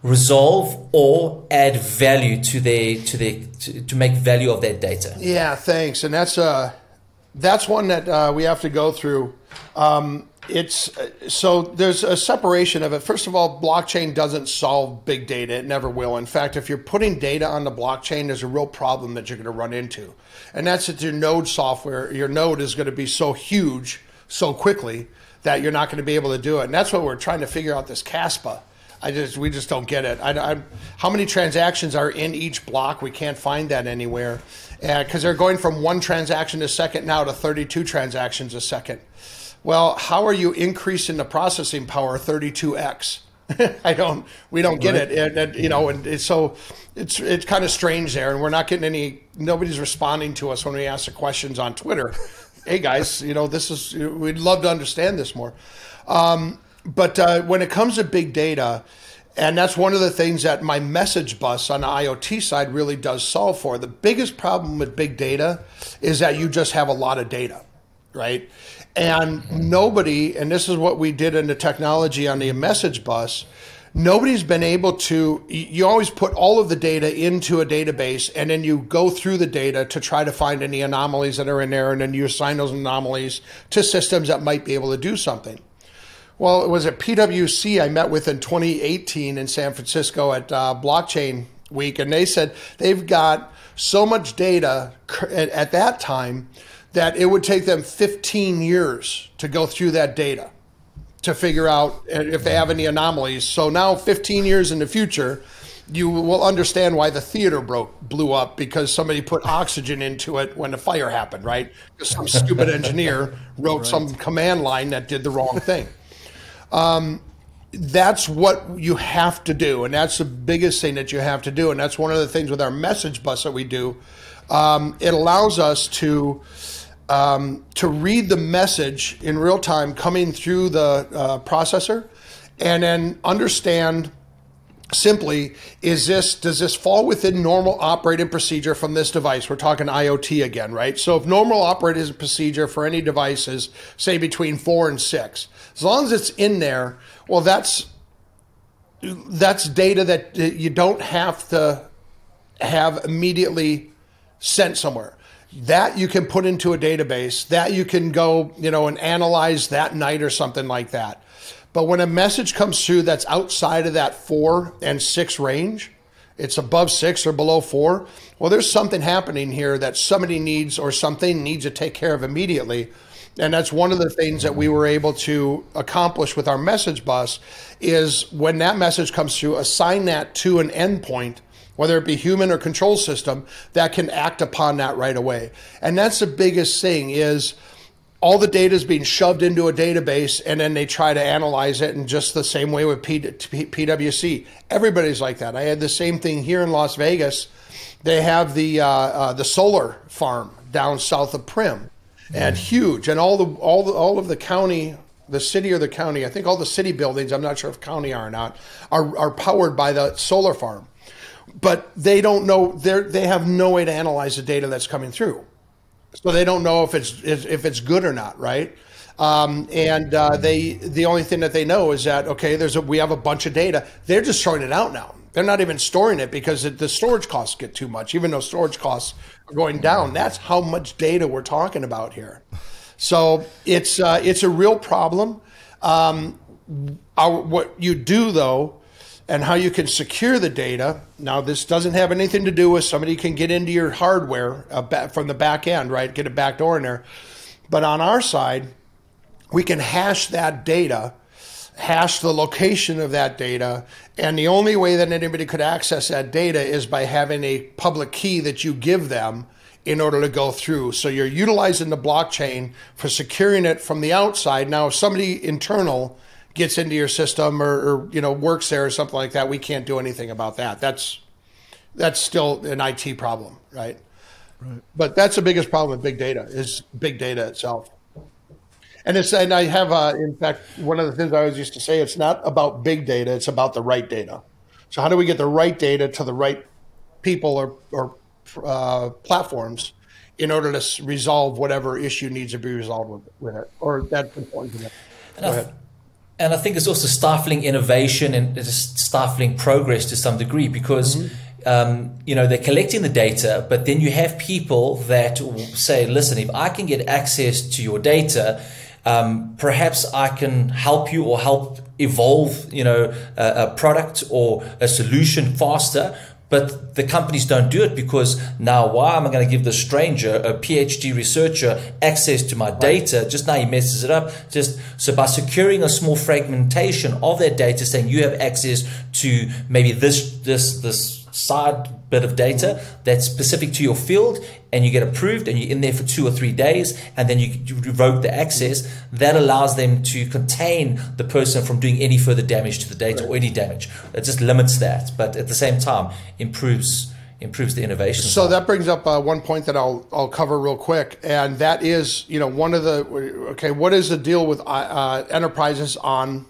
resolve or add value to make value of their data? Yeah, thanks. And that's one that we have to go through. So there's a separation of it. First of all, blockchain doesn't solve big data. It never will. In fact, if you're putting data on the blockchain, there's a real problem that you're going to run into. And that's that your node software, your node is going to be so huge so quickly that you're not going to be able to do it. And that's what we're trying to figure out, this CASPA. We just don't get it. How many transactions are in each block? We can't find that anywhere. Because they're going from 1 transaction a second now to 32 transactions a second. Well, how are you increasing the processing power 32x? We don't get it. And so it's kind of strange there, and we're not getting nobody's responding to us when we ask the questions on Twitter. Hey guys, we'd love to understand this more. But when it comes to big data, and that's one of the things that my message bus on the IoT side really does solve for. The biggest problem with big data is that you just have a lot of data, right? And nobody, and this is what we did in the technology on the message bus, nobody's been able to, you always put all of the data into a database, and then you go through the data to try to find any anomalies that are in there, and then you assign those anomalies to systems that might be able to do something. Well, it was at PwC I met with in 2018 in San Francisco at Blockchain Week, and they said they've got so much data at that time that it would take them 15 years to go through that data to figure out if they have any anomalies. So now 15 years in the future, you will understand why the theater blew up, because somebody put oxygen into it when the fire happened, right? Because some stupid engineer wrote some command line that did the wrong thing. That's what you have to do, and that's the biggest thing that you have to do, and that's one of the things with our message bus that we do. It allows us to read the message in real time coming through the processor, and then understand simply, does this fall within normal operating procedure from this device? We're talking IoT again, right? So if normal operating procedure for any device is, say, between 4 and 6, as long as it's in there, well, that's data that you don't have to have immediately sent somewhere. That you can put into a database, that you can go, and analyze that night or something like that. But when a message comes through that's outside of that 4 and 6 range, it's above 6 or below 4, well, there's something happening here that somebody needs or something needs to take care of immediately. And that's one of the things that we were able to accomplish with our message bus is when that message comes through, assign that to an endpoint, whether it be human or control system, that can act upon that right away. And that's the biggest thing is all the data is being shoved into a database and then they try to analyze it in just the same way with PwC. Everybody's like that. I had the same thing here in Las Vegas. They have the solar farm down south of Prim, and huge, and all of the county, the city or the county, I think all the city buildings, I'm not sure if county are or not, are powered by the solar farm. But they don't know, they have no way to analyze the data that's coming through. So they don't know if it's good or not, right? The only thing that they know is that, okay, we have a bunch of data. They're just throwing it out now. They're not even storing it because the storage costs get too much, even though storage costs are going down. That's how much data we're talking about here. So it's a real problem. What you do, though, and how you can secure the data. Now, this doesn't have anything to do with somebody can get into your hardware from the back end, right? Get a back door in there. But on our side, we can hash that data, hash the location of that data. And the only way that anybody could access that data is by having a public key that you give them in order to go through. So you're utilizing the blockchain for securing it from the outside. Now, if somebody internal gets into your system or works there or something like that, we can't do anything about that. That's still an IT problem, right? Right. But that's the biggest problem with big data is big data itself. And I have in fact, one of the things I always used to say, it's not about big data, it's about the right data. So how do we get the right data to the right people or platforms in order to resolve whatever issue needs to be resolved with it, or that's important to them. Go ahead. And I think it's also stifling innovation and just stifling progress to some degree because, they're collecting the data, but then you have people that say, listen, if I can get access to your data, perhaps I can help you or help evolve, a product or a solution faster. But the companies don't do it because now why am I going to give the stranger, a PhD researcher, access to my data? Just now he messes it up. So by securing a small fragmentation of that data, saying you have access to maybe this side bit of data that's specific to your field, and you get approved and you're in there for 2 or 3 days, and then you revoke the access, that allows them to contain the person from doing any further damage to the data or any damage. It just limits that, but at the same time improves the innovation. So that brings up one point that I'll cover real quick, and that is, one of what is the deal with enterprises on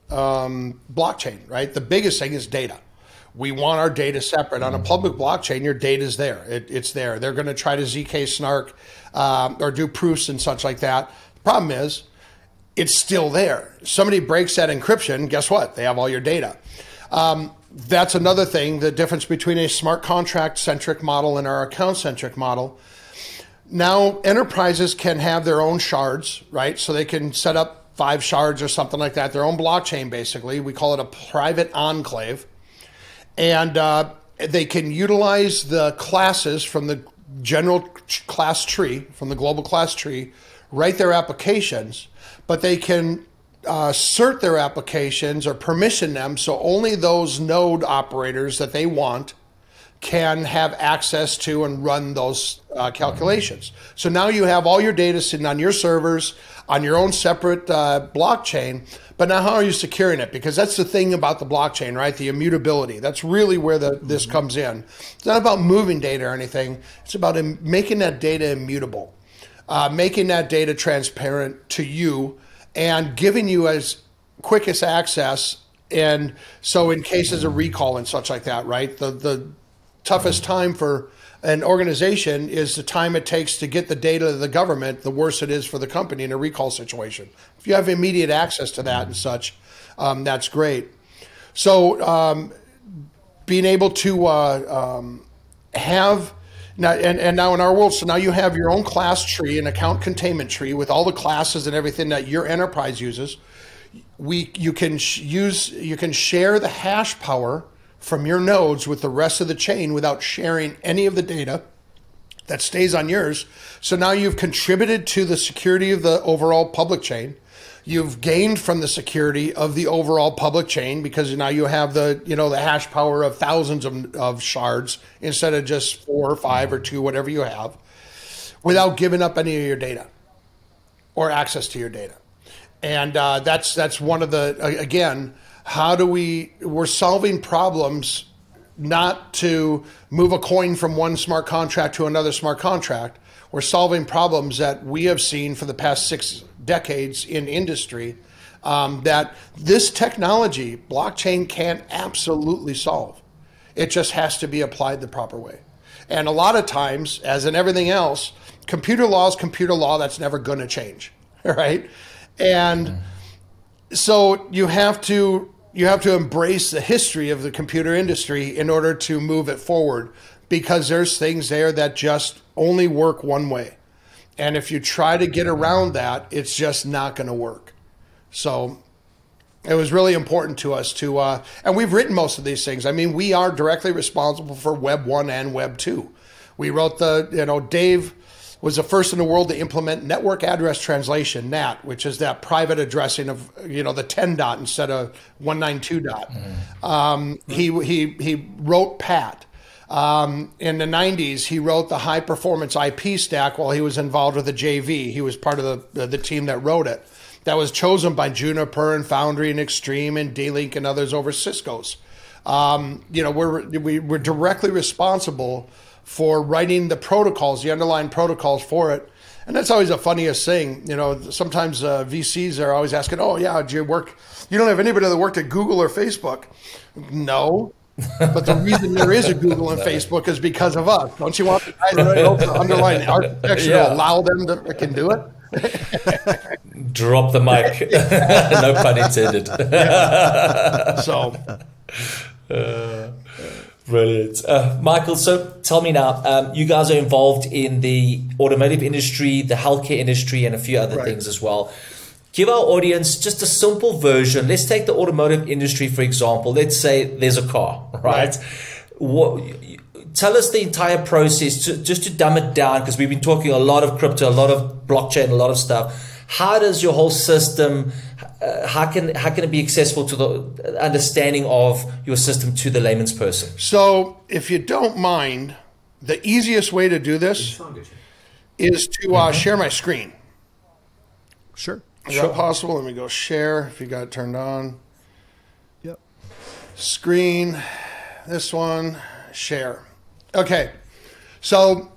blockchain, right? The biggest thing is data. We want our data separate. On a public blockchain, your data is there. It's there. They're going to try to ZK snark or do proofs and such like that. The problem is it's still there. Somebody breaks that encryption, guess what? They have all your data. That's another thing, the difference between a smart contract-centric model and our account-centric model. Now, enterprises can have their own shards, right? So they can set up 5 shards or something like that, their own blockchain, basically. We call it a private enclave. And they can utilize the classes from the general class tree, from the global class tree, write their applications, but they can cert their applications or permission them so only those node operators that they want can have access to and run those calculations. So now you have all your data sitting on your servers, on your own separate blockchain. But now how are you securing it? Because that's the thing about the blockchain, right? The immutability. That's really where this comes in. It's not about moving data or anything. It's about making that data immutable, making that data transparent to you, and giving you as quickest access And so in cases of recall and such like that, right, the toughest time for an organization is the time it takes to get the data to the government, the worse it is for the company in a recall situation. If you have immediate access to that and such, that's great. So being able to have now, and now in our world, so now you have your own class tree, an account containment tree with all the classes and everything that your enterprise uses. You can share the hash power from your nodes with the rest of the chain without sharing any of the data that stays on yours. So now you've contributed to the security of the overall public chain. You've gained from the security of the overall public chain because now you have the hash power of thousands of shards instead of just 4 or 5 or 2, whatever you have, without giving up any of your data or access to your data. And that's one of the, again, we're solving problems not to move a coin from one smart contract to another smart contract. We're solving problems that we have seen for the past 6 decades in industry that this technology, blockchain, can absolutely solve. It just has to be applied the proper way. And a lot of times, as in everything else, computer law is computer law. That's never going to change, right? And so you have to embrace the history of the computer industry in order to move it forward, because there's things there that just only work one way. And if you try to get around that, it's just not going to work. So it was really important to us to, and we've written most of these things. I mean, we are directly responsible for Web 1 and Web 2. We wrote Dave was the first in the world to implement network address translation, NAT, which is that private addressing of, the 10 dot instead of 192 dot. He wrote PAT. In the 90s, he wrote the high performance IP stack while he was involved with the JV. He was part of the team that wrote it. That was chosen by Juniper and Foundry and Extreme and D-Link and others over Cisco's. We're directly responsible for writing the protocols, the underlying protocols for it. And that's always the funniest thing. Sometimes VCs are always asking, oh yeah, do you work? You don't have anybody that worked at Google or Facebook? No. But the reason there is a Google and Facebook is because of us. Don't you want the guys to underline the architecture to allow them to can do it? Drop the mic. No pun intended. So, brilliant. Michael, so tell me now, you guys are involved in the automotive industry, the healthcare industry, and a few other things as well. Give our audience just a simple version. Let's take the automotive industry, for example. Let's say there's a car, right? Tell us the entire process, just to dumb it down, because we've been talking a lot of crypto, a lot of blockchain, a lot of stuff. How does your whole system, how can it be accessible to the understanding of your system to the layman's person? So if you don't mind, the easiest way to do this is to share my screen. Sure. Is that possible? Let me go share if you got it turned on. Yep. Screen, this one, share. Okay. So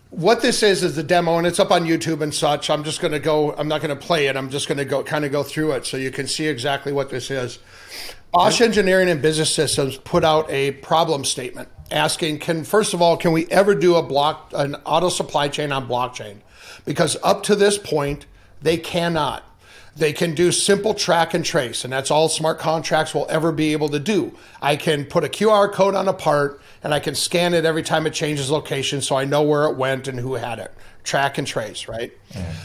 what this is the demo, and it's up on YouTube and such. I'm just going to go, I'm not going to play it. I'm just going to go through it so you can see exactly what this is. Bosch Engineering and Business Systems put out a problem statement asking, first of all, can we ever do an auto supply chain on blockchain? Because up to this point, they cannot. They can do simple track and trace, and that's all smart contracts will ever be able to do. I can put a QR code on a part, and I can scan it every time it changes location so I know where it went and who had it. Track and trace, right?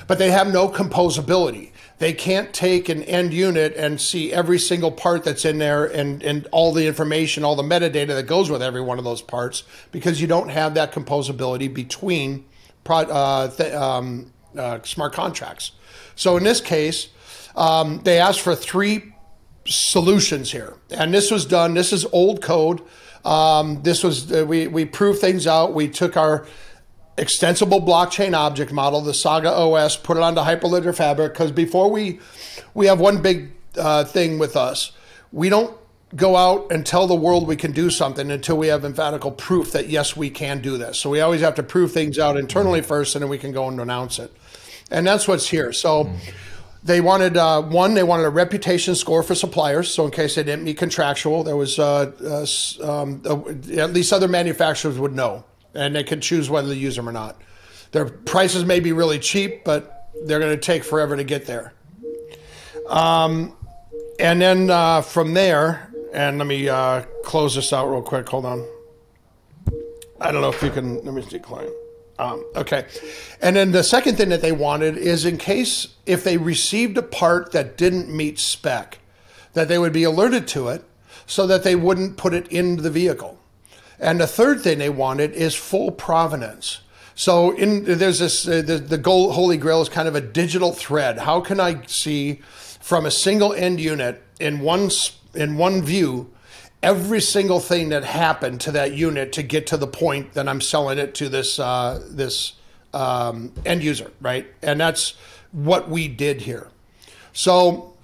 But they have no composability. They can't take an end unit and see every single part that's in there and all the information, all the metadata that goes with every one of those parts, because you don't have that composability between smart contracts. So in this case, they asked for 3 solutions here, and this was done. This is old code. This was we proved things out. We took our extensible blockchain object model, the Saga OS, put it onto Hyperledger Fabric, because before we have one big thing with us. We don't go out and tell the world we can do something until we have emphatical proof that yes, we can do this. So we always have to prove things out internally first, and then we can go and announce it. And that's what's here. So They wanted they wanted a reputation score for suppliers. So in case they didn't meet contractual, there was at least other manufacturers would know, and they could choose whether to use them or not. Their prices may be really cheap, but they're going to take forever to get there. And then from there, and let me close this out real quick. Hold on. I don't know if you can. Let me decline. Okay. And then the second thing that they wanted is in case if they received a part that didn't meet spec, that they would be alerted to it so that they wouldn't put it into the vehicle. And the third thing they wanted is full provenance. So there's this, the Holy Grail is kind of a digital thread. How can I see from a single end unit in one view every single thing that happened to that unit to get to the point that I'm selling it to this end user, right? And that's what we did here. So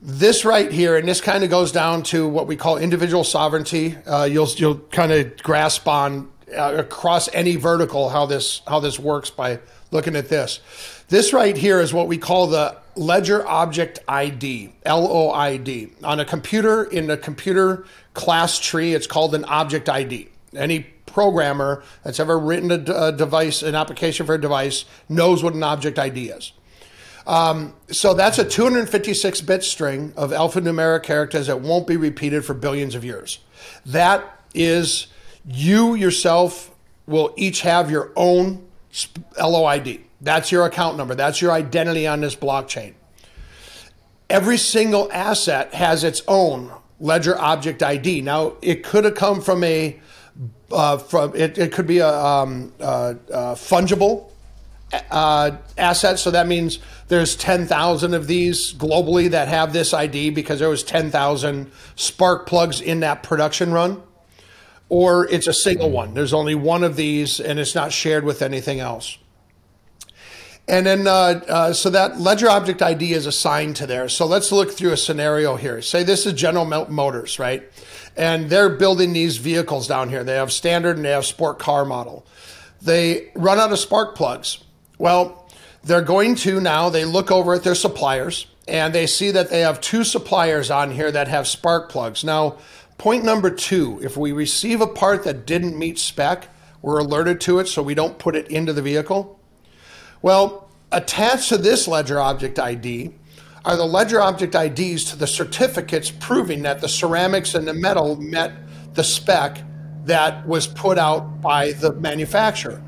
this right here, and this kind of goes down to what we call individual sovereignty. You'll kind of grasp on across any vertical how this works by looking at this. This right here is what we call the Ledger Object ID, LOID. On a computer, in a computer class tree, it's called an object ID. Any programmer that's ever written a device, an application for a device, knows what an object ID is. So that's a 256-bit string of alphanumeric characters that won't be repeated for billions of years. That is, you yourself will each have your own LOID. That's your account number. That's your identity on this blockchain. Every single asset has its own ledger object ID. Now, it could have come from it could be a fungible asset. So that means there's 10,000 of these globally that have this ID because there was 10,000 spark plugs in that production run. Or it's a single one. There's only one of these and it's not shared with anything else. And then, so that ledger object ID is assigned to there. So let's look through a scenario here. Say this is General Motors, right? And they're building these vehicles down here. They have standard and they have sport car model. They run out of spark plugs. Well, they're going to now, they look over at their suppliers and they see that they have 2 suppliers on here that have spark plugs. Now, point number 2, if we receive a part that didn't meet spec, we're alerted to it so we don't put it into the vehicle. Well, attached to this ledger object ID are the ledger object IDs to the certificates proving that the ceramics and the metal met the spec that was put out by the manufacturer.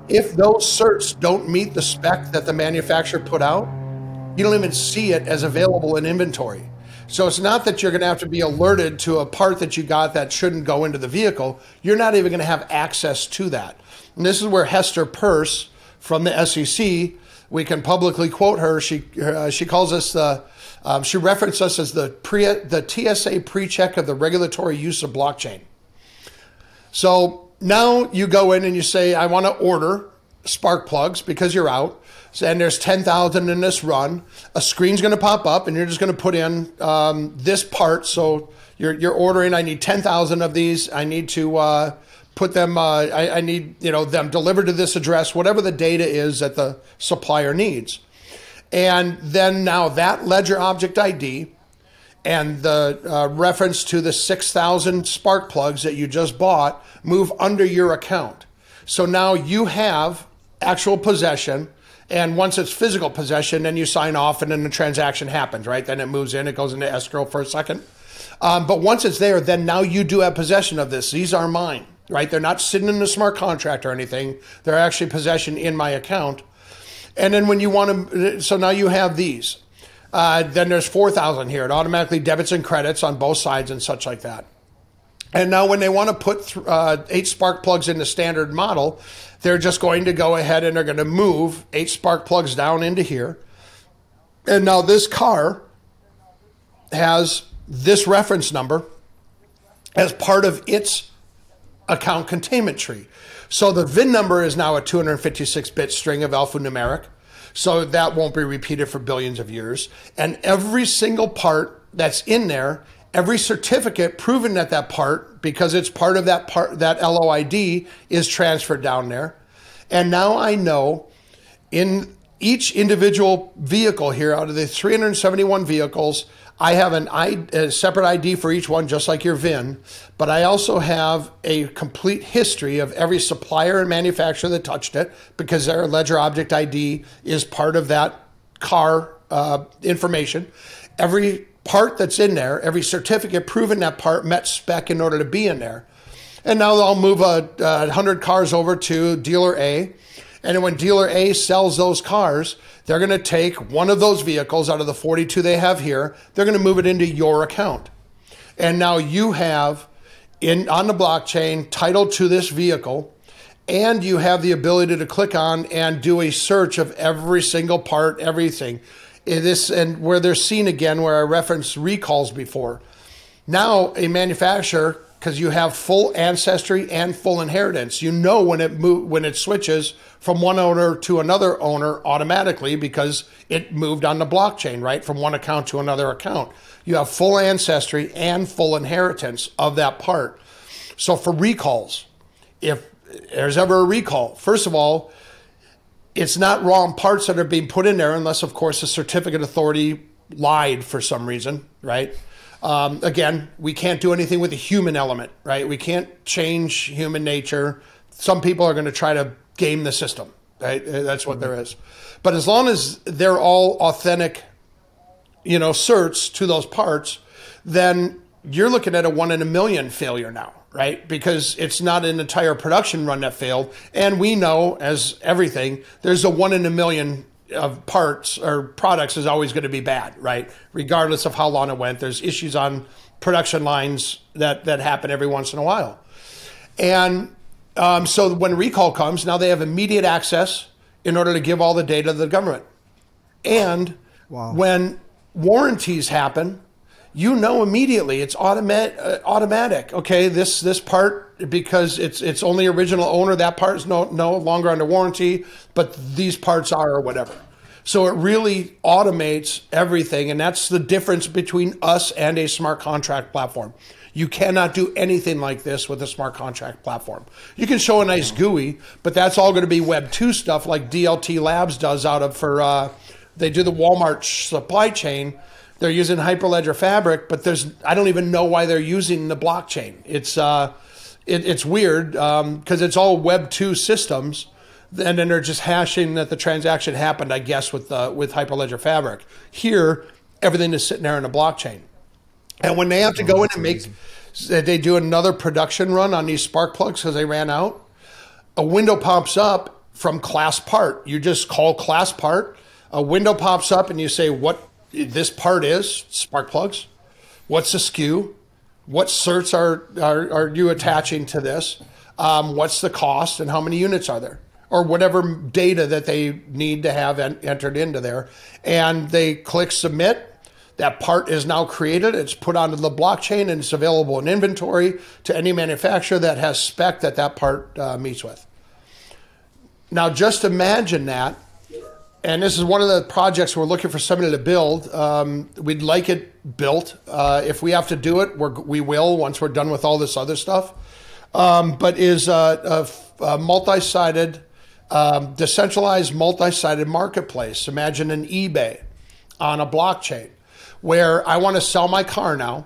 If those certs don't meet the spec that the manufacturer put out, you don't even see it as available in inventory. So it's not that you're going to have to be alerted to a part that you got that shouldn't go into the vehicle. You're not even going to have access to that. And this is where Hester Peirce from the SEC, we can publicly quote her. She calls us she referenced us as the TSA pre-check of the regulatory use of blockchain. So now you go in and you say, I want to order spark plugs because you're out. And there's 10,000 in this run. A screen's going to pop up and you're just going to put in this part. So you're ordering, I need 10,000 of these. I need to put them, I need them delivered to this address, whatever the data is that the supplier needs. And then now that ledger object ID and the reference to the 6,000 spark plugs that you just bought move under your account. So now you have actual possession. And once it's physical possession, then you sign off and then the transaction happens, right? Then it moves in, it goes into escrow for a second. But once it's there, then now you do have possession of this. These are mine, right? They're not sitting in a smart contract or anything. They're actually possession in my account. And then when you want to, so now you have these. Then there's 4,000 here. It automatically debits and credits on both sides and such like that. And now when they want to put 8 spark plugs in the standard model, they're just going to go ahead and they're going to move 8 spark plugs down into here. And now this car has this reference number as part of its account containment tree. So the VIN number is now a 256-bit string of alphanumeric. So that won't be repeated for billions of years. And every single part that's in there, every certificate proving that that part, because it's part of that LOID, is transferred down there. And now I know in each individual vehicle here, out of the 371 vehicles, I have a separate ID for each one, just like your VIN, but I also have a complete history of every supplier and manufacturer that touched it, because their ledger object ID is part of that car information. Every part that's in there, every certificate proving that part met spec in order to be in there. And now I'll move 100 cars over to dealer A. And when dealer A sells those cars, they're going to take one of those vehicles out of the 42 they have here. They're going to move it into your account. And now you have on the blockchain title to this vehicle, and you have the ability to click on and do a search of every single part, everything. And where they're seen again, where I referenced recalls before. Now a manufacturer, because you have full ancestry and full inheritance, you know when it switches from one owner to another owner automatically, because it moved on the blockchain, right? From one account to another account. You have full ancestry and full inheritance of that part. So for recalls, if there's ever a recall, first of all, it's not wrong parts that are being put in there, unless, of course, the certificate authority lied for some reason, right? Again, we can't do anything with the human element, right? We can't change human nature. Some people are going to try to game the system, right? That's what there is. But as long as they're all authentic, certs to those parts, then you're looking at a 1 in a million failure now, right? Because it's not an entire production run that failed. And we know, as everything, there's a 1 in a million of parts or products is always going to be bad, right? Regardless of how long it went. There's issues on production lines that happen every once in a while. And so when recall comes, now they have immediate access in order to give all the data to the government. And when warranties happen, immediately it's automatic. Okay, this part, because it's only original owner, that part is no longer under warranty, but these parts are, or whatever. So it really automates everything, and that's the difference between us and a smart contract platform. You cannot do anything like this with a smart contract platform. You can show a nice GUI, but that's all going to be Web 2 stuff like DLT Labs does they do the Walmart supply chain. They're using Hyperledger Fabric, but I don't even know why they're using the blockchain. It's weird because it's all Web 2 systems, and then they're just hashing that the transaction happened, I guess, with Hyperledger Fabric. Here, everything is sitting there in a blockchain. And when they have to go in and they do another production run on these spark plugs because they ran out, a window pops up from class part. You just call class part. A window pops up and you say what this part is, spark plugs. What's the SKU? What certs are you attaching to this? What's the cost and how many units are there? Or whatever data that they need to have entered into there. And they click submit. That part is now created. It's put onto the blockchain and it's available in inventory to any manufacturer that has spec that part meets with. Now just imagine that. And this is one of the projects we're looking for somebody to build. We'd like it built. If we have to do it, we will once we're done with all this other stuff. But is a multi-sided, decentralized multi-sided marketplace. Imagine an eBay on a blockchain where I want to sell my car now.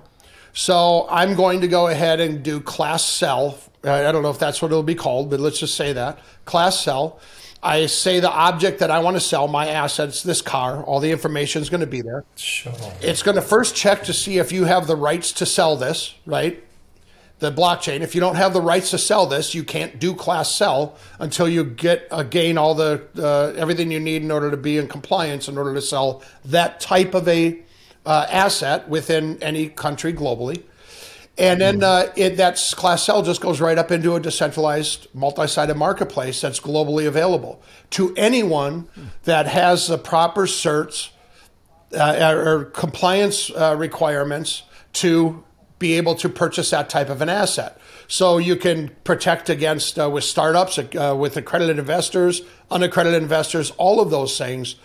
So I'm going to go ahead and do class sell. I don't know if that's what it'll be called, but let's just say that. Class sell. I say the object that I want to sell, my assets, this car, all the information is going to be there. Sure. It's going to first check to see if you have the rights to sell this, right? The blockchain. If you don't have the rights to sell this, you can't do class sell until you gain all the everything you need in order to be in compliance in order to sell that type of a asset within any country globally. And then that class sell just goes right up into a decentralized multi-sided marketplace that's globally available to anyone that has the proper certs or compliance requirements to be able to purchase that type of an asset. So you can protect against with startups, with accredited investors, unaccredited investors, all of those things.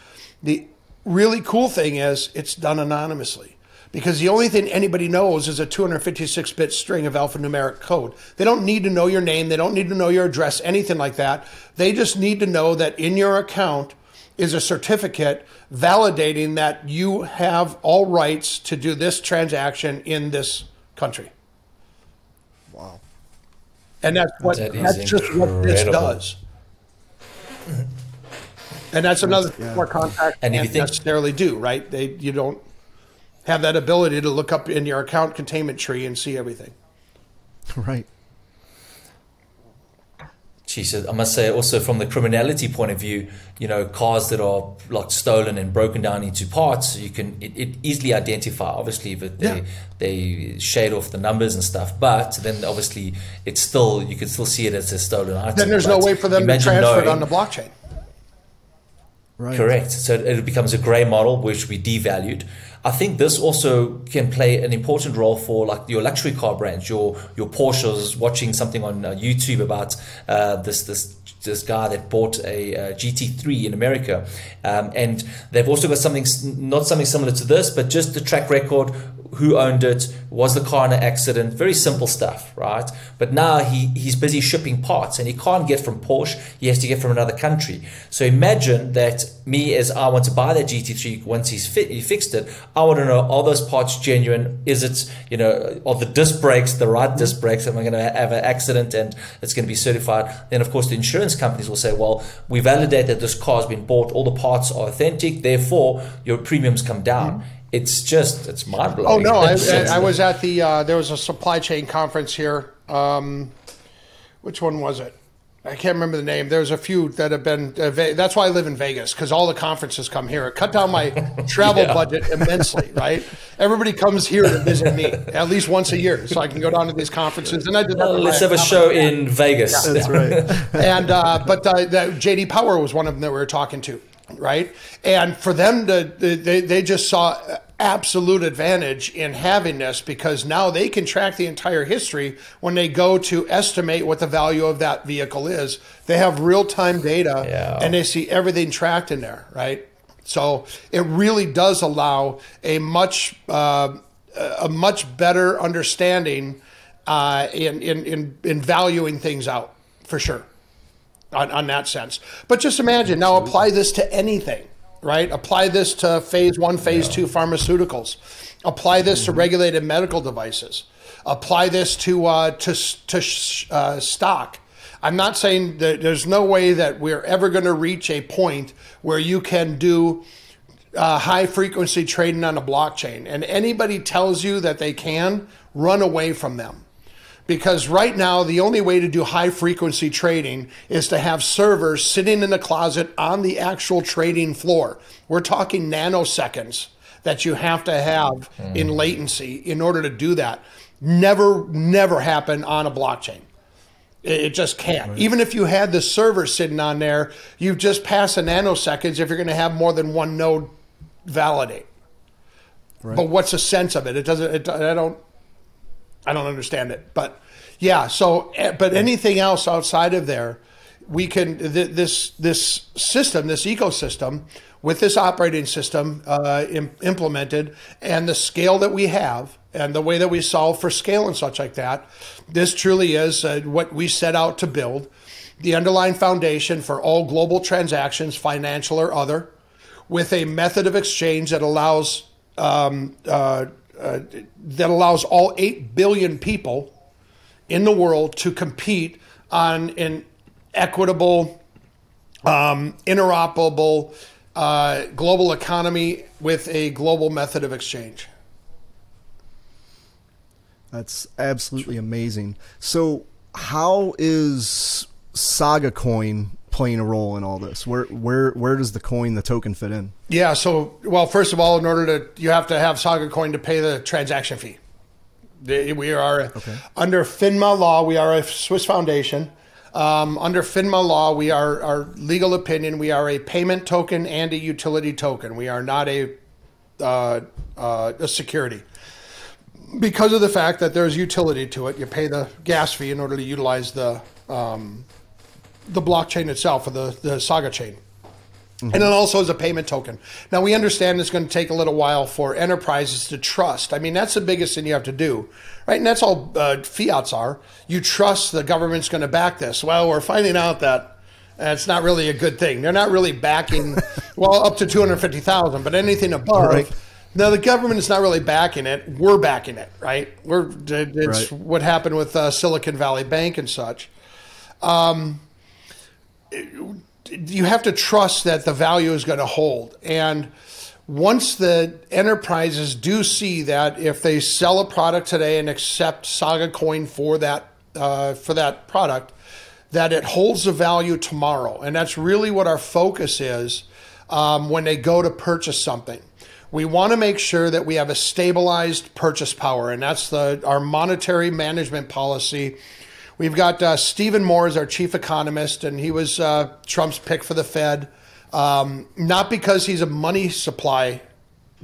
The really cool thing is it's done anonymously. Because the only thing anybody knows is a 256-bit string of alphanumeric code. They don't need to know your name. They don't need to know your address, anything like that. They just need to know that in your account, is a certificate validating that you have all rights to do this transaction in this country. Wow. And that's just what this does. And that's another thing where contracts can't necessarily do, right? You don't have that ability to look up in your account containment tree and see everything. Right. Geez, I must say also from the criminality point of view, cars that are like stolen and broken down into parts, it easily identify, obviously, but they shade off the numbers and stuff, but then obviously you can still see it as a stolen item. Then there's no way for them to transfer it on the blockchain. Right. Correct. So it becomes a gray model, which we devalued. I think this also can play an important role for like your luxury car brands, your Porsches. Watching something on YouTube about this guy that bought a GT3 in America, and they've also got not something similar to this, but just the track record, who owned it, was the car in an accident, very simple stuff, right? But now he's busy shipping parts and he can't get from Porsche, he has to get from another country. So imagine that as I want to buy that GT3, once he fixed it, I want to know, are those parts genuine? Is it, are the disc brakes the right disc brakes? Am I going to have an accident and it's going to be certified? Then of course the insurance companies will say, well, we validate that this car has been bought, all the parts are authentic, therefore your premiums come down. It's mind-blowing. Oh, no, I was at there was a supply chain conference here. Which one was it? I can't remember the name. There's a few that have been, that's why I live in Vegas, because all the conferences come here. It cut down my travel budget immensely, right? Everybody comes here to visit me at least once a year, so I can go down to these conferences. And let's have a show in Vegas. Yeah. That's right. And but JD Power was one of them that we were talking to, right? And for them they just saw absolute advantage in having this, because now they can track the entire history when they go to estimate what the value of that vehicle is. They have real-time data and they see everything tracked in there, right? So it really does allow a much better understanding in valuing things out, for sure, on that sense. But just imagine, now apply this to anything. Right? Apply this to phase 1, phase 2 pharmaceuticals. Apply this to regulated medical devices. Apply this to stock. I'm not saying that there's no way that we're ever going to reach a point where you can do high frequency trading on a blockchain. And anybody tells you that they can, run away from them. Because right now, the only way to do high frequency trading is to have servers sitting in the closet on the actual trading floor. We're talking nanoseconds that you have to have in latency in order to do that. Never happen on a blockchain. It just can't. Right. Even if you had the server sitting on there, you've just passed the nanoseconds if you're going to have more than one node validate. Right. But what's the sense of it? I don't understand it, but yeah. So, but anything else outside of there, we can this system, this ecosystem, with this operating system implemented, and the scale that we have, and the way that we solve for scale and such like that. This truly is what we set out to build, the underlying foundation for all global transactions, financial or other, with a method of exchange that allows all 8 billion people in the world to compete on an equitable, interoperable global economy with a global method of exchange. That's absolutely amazing. So how is Saga Coin playing a role in all this? Where does the coin, the token, fit in? Yeah, so, well, first of all, you have to have Saga Coin to pay the transaction fee. We are under FINMA law. We are a Swiss foundation. Under FINMA law, we are, our legal opinion, we are a payment token and a utility token. We are not a security. Because of the fact that there's utility to it, you pay the gas fee in order to utilize the blockchain itself, or the Saga chain. Mm-hmm. And it also is a payment token. Now, we understand it's going to take a little while for enterprises to trust. I mean, that's the biggest thing you have to do, right? And that's all fiats are. You trust the government's going to back this. Well, we're finding out that That's not really a good thing. They're not really backing, well, up to 250,000, but anything above. Right. Now, the government is not really backing it. We're backing it, right? It's Right. what happened with Silicon Valley Bank and such. You have to trust that the value is going to hold. And once the enterprises do see that if they sell a product today and accept Saga Coin for that product, that it holds the value tomorrow. And that's really what our focus is when they go to purchase something. We want to make sure that we have a stabilized purchase power, and that's our monetary management policy. We've got Stephen Moore as our chief economist, and he was Trump's pick for the Fed, not because he's a money supply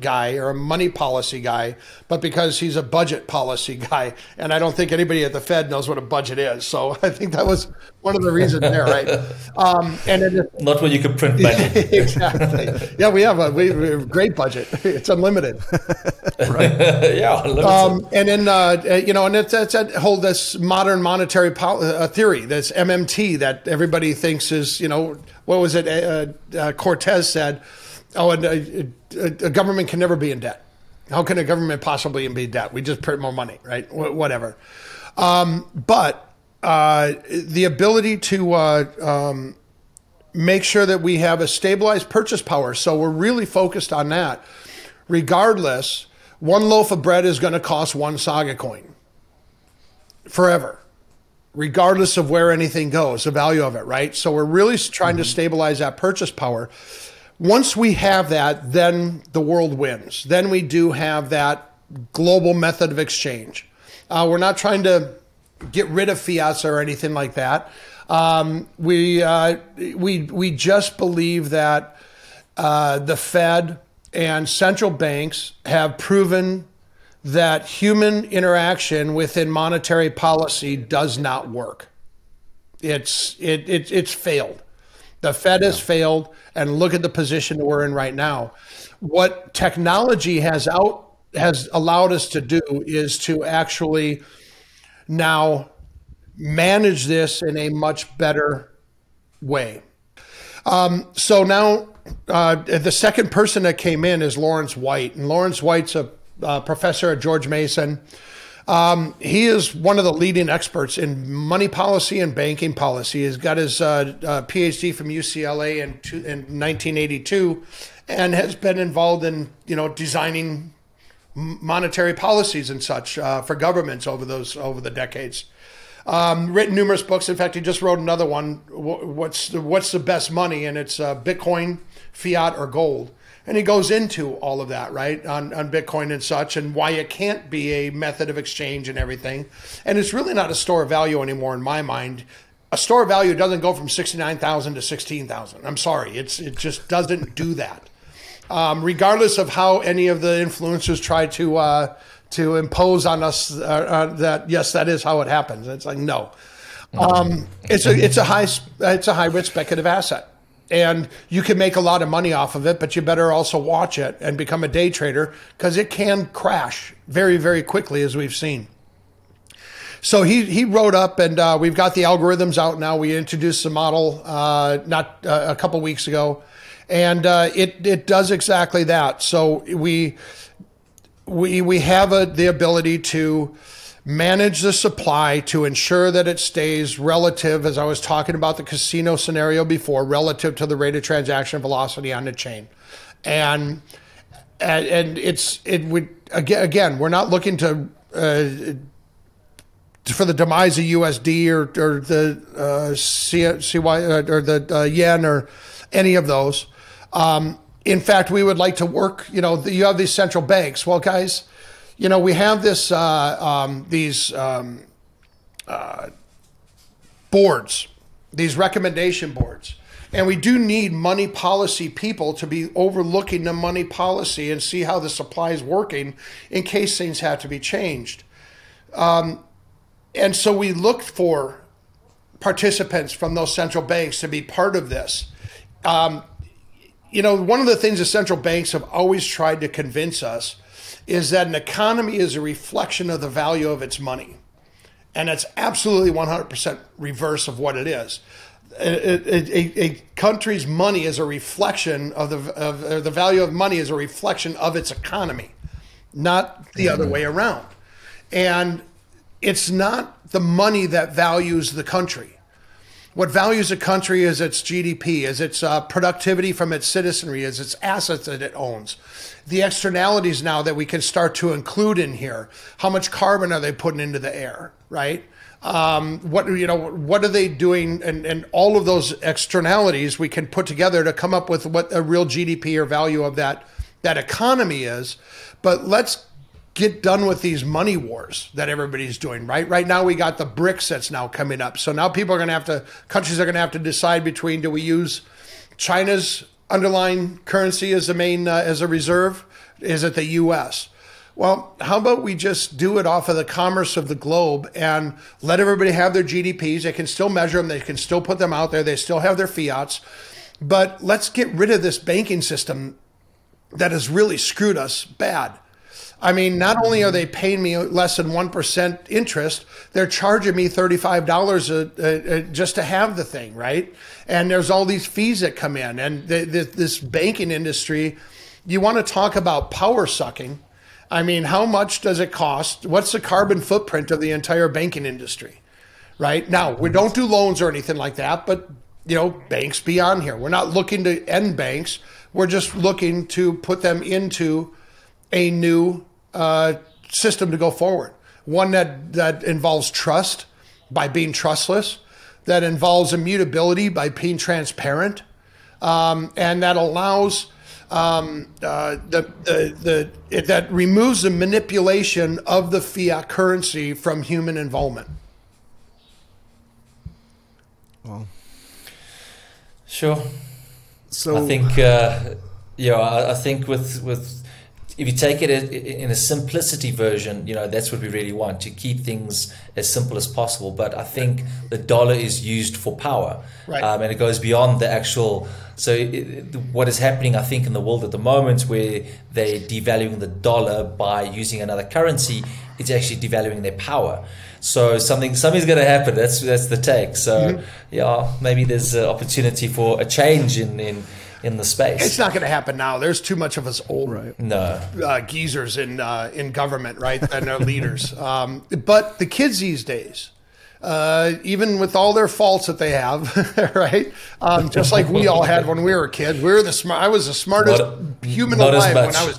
guy or a money policy guy, but because he's a budget policy guy. And I don't think anybody at the Fed knows what a budget is. So I think that was one of the reasons there, right? Not where you could print money. Exactly. Yeah, we have a great budget. It's unlimited. Right. Yeah, unlimited. And then, and it's that whole, this modern monetary theory, this MMT that everybody thinks is, what was it? Cortez said, a government can never be in debt. How can a government possibly be in debt? We just print more money, right? Whatever. But the ability to make sure that we have a stabilized purchase power. So we're really focused on that. Regardless, one loaf of bread is going to cost one Saga coin forever, regardless of where anything goes, the value of it, right? So we're really trying to stabilize that purchase power. Once we have that, then the world wins. Then we do have that global method of exchange. We're not trying to get rid of fiats or anything like that. We just believe that the Fed and central banks have proven that human interaction within monetary policy does not work. It's failed. The Fed has failed, and look at the position we're in right now. What technology has allowed us to do is to actually now manage this in a much better way. So now the second person that came in is Lawrence White, and Lawrence White's a professor at George Mason. He is one of the leading experts in money policy and banking policy. He's got his PhD from UCLA in 1982, and has been involved in designing monetary policies and such for governments over the decades. Written numerous books. In fact, he just wrote another one. What's the best money? And it's Bitcoin, fiat, or gold. And he goes into all of that, right, on Bitcoin and such, and why it can't be a method of exchange and everything. And it's really not a store of value anymore in my mind. A store of value doesn't go from 69,000 to 16,000. I'm sorry, it just doesn't do that. Regardless of how any of the influencers try to impose on us that yes, that is how it happens. It's like no, it's a high risk speculative asset. And you can make a lot of money off of it, but you better also watch it and become a day trader, because it can crash very, very quickly, as we've seen. So he wrote up, and we've got the algorithms out now. We introduced the model a couple weeks ago, and it does exactly that. So we have the ability to manage the supply to ensure that it stays relative, as I was talking about the casino scenario before, relative to the rate of transaction velocity on the chain. And it would again, we're not looking to for the demise of USD or the CY or the yen or any of those. In fact, we would like to work. You have these central banks. Well, guys, we have these boards, these recommendation boards, and we do need money policy people to be overlooking the money policy and see how the supply is working in case things have to be changed. And so we look for participants from those central banks to be part of this. One of the things the central banks have always tried to convince us is that an economy is a reflection of the value of its money. And it's absolutely 100% reverse of what it is. a country's money is a reflection of the value of money is a reflection of its economy, not the other way around. And it's not the money that values the country. What values a country is its GDP, is its productivity from its citizenry, is its assets that it owns. The externalities now that we can start to include in here. How much carbon are they putting into the air, right? What are they doing? And all of those externalities we can put together to come up with what a real GDP or value of that economy is. But let's get done with these money wars that everybody's doing, right? Right now we got the BRICS that's now coming up. So now countries are going to have to decide between, do we use China's underlying currency as the main, as a reserve? Is it the US? Well, how about we just do it off of the commerce of the globe and let everybody have their GDPs. They can still measure them. They can still put them out there. They still have their fiats. But let's get rid of this banking system that has really screwed us bad. I mean, not only are they paying me less than 1% interest, they're charging me $35 just to have the thing, right? And there's all these fees that come in. And this banking industry, you want to talk about power sucking. I mean, how much does it cost? What's the carbon footprint of the entire banking industry, right? Now, we don't do loans or anything like that, but, banks be on here. We're not looking to end banks. We're just looking to put them into a new system to go forward. One that involves trust by being trustless, that involves immutability by being transparent, and that allows that removes the manipulation of the fiat currency from human involvement. Well, sure. So I think, I think with if you take it in a simplicity version, that's what we really want, to keep things as simple as possible. But I think the dollar is used for power, right. And it goes beyond the actual. So what is happening, I think, in the world at the moment, where they're devaluing the dollar by using another currency, it's actually devaluing their power. So something's going to happen. That's the take. So maybe there's an opportunity for a change in the space. It's not going to happen now. There's too much of us old geezers in government, right? And our leaders. But the kids these days, even with all their faults that they have, right? Just like we all had when we were kids. I was the smartest human alive when I was.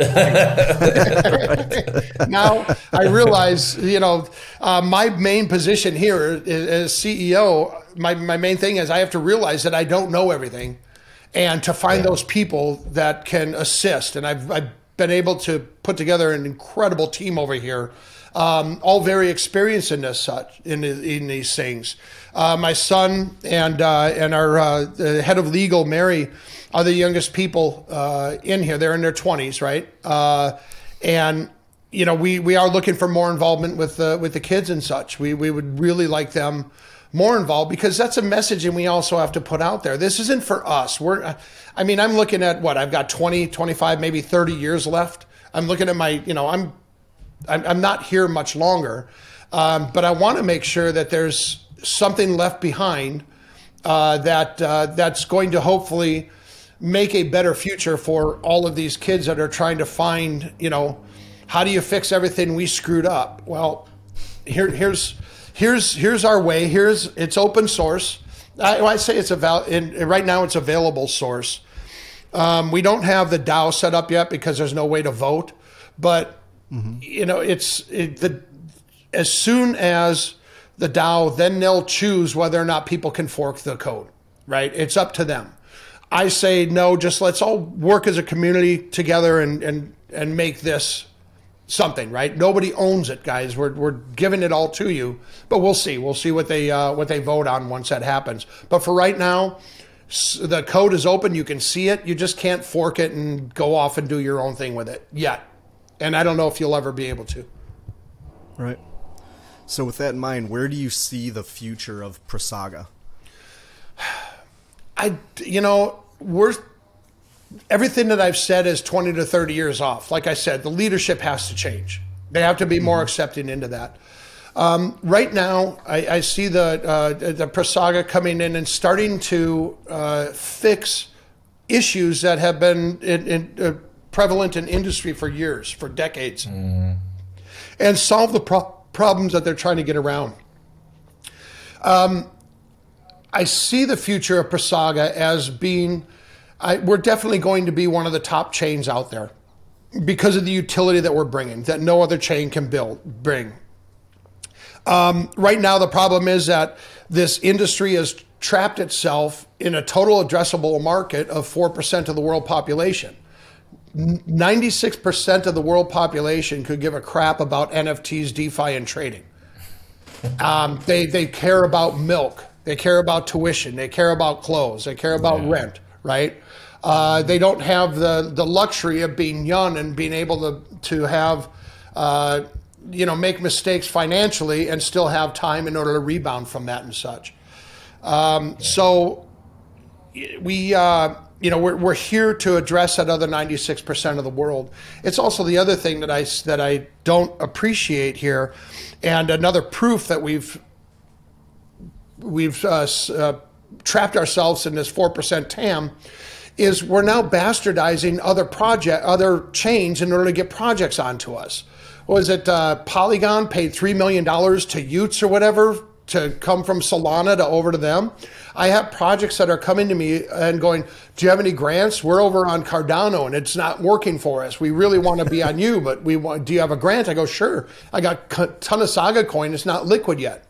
Now I realize, my main position here as CEO, my main thing is I have to realize that I don't know everything. And to find those people that can assist. And I've been able to put together an incredible team over here, all very experienced in these things. My son and our head of legal, Mary, are the youngest people in here. They're in their 20s, right? And we are looking for more involvement with the kids and such. We would really like them more involved, because that's a message and we also have to put out there. This isn't for us. I'm looking at I've got 20, 25, maybe 30 years left. I'm looking at I'm not here much longer, but I want to make sure that there's something left behind that's going to hopefully make a better future for all of these kids that are trying to find, how do you fix everything we screwed up? Well, here's our way. It's open source. I say it's right now it's available source. We don't have the DAO set up yet because there's no way to vote. But as soon as the DAO, then they'll choose whether or not people can fork the code. Right? It's up to them. I say no. Just let's all work as a community together and make this something, right? Nobody owns it, guys. We're giving it all to you, but we'll see. We'll see what they vote on once that happens. But for right now, the code is open. You can see it. You just can't fork it and go off and do your own thing with it yet. And I don't know if you'll ever be able to. Right. So with that in mind, where do you see the future of PraSaga? Everything that I've said is 20 to 30 years off. Like I said, the leadership has to change. They have to be more accepting into that. Right now, I see the PraSaga coming in and starting to fix issues that have been prevalent in industry for years, for decades, and solve the problems that they're trying to get around. I see the future of PraSaga as being, we're definitely going to be one of the top chains out there because of the utility that we're bringing, that no other chain can bring. Right now, the problem is that this industry has trapped itself in a total addressable market of 4% of the world population. 96% of the world population could give a crap about NFTs, DeFi, and trading. They care about milk. They care about tuition. They care about clothes. They care about rent, right? They don't have the luxury of being young and being able to have, make mistakes financially and still have time in order to rebound from that and such. So we're here to address that other 96% of the world. It's also the other thing that I don't appreciate here, and another proof that we've trapped ourselves in this 4% TAM is we're now bastardizing other chains in order to get projects onto us. What was it? Polygon paid $3 million to Utes or whatever to come from Solana to over to them. I have projects that are coming to me and going, do you have any grants? We're over on Cardano and it's not working for us. We really want to be on you, but do you have a grant? I go, sure. I got a ton of Saga coin. It's not liquid yet.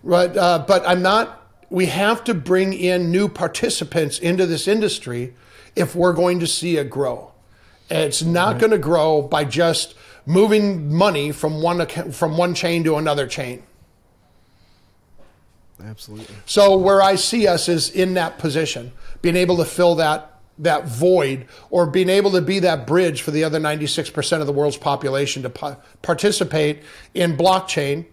Right, but I'm not, we have to bring in new participants into this industry if we're going to see it grow. And it's not going to grow by just moving money from one chain to another chain. Absolutely. So where I see us is in that position, being able to fill that void, or being able to be that bridge for the other 96% of the world's population to participate in blockchain.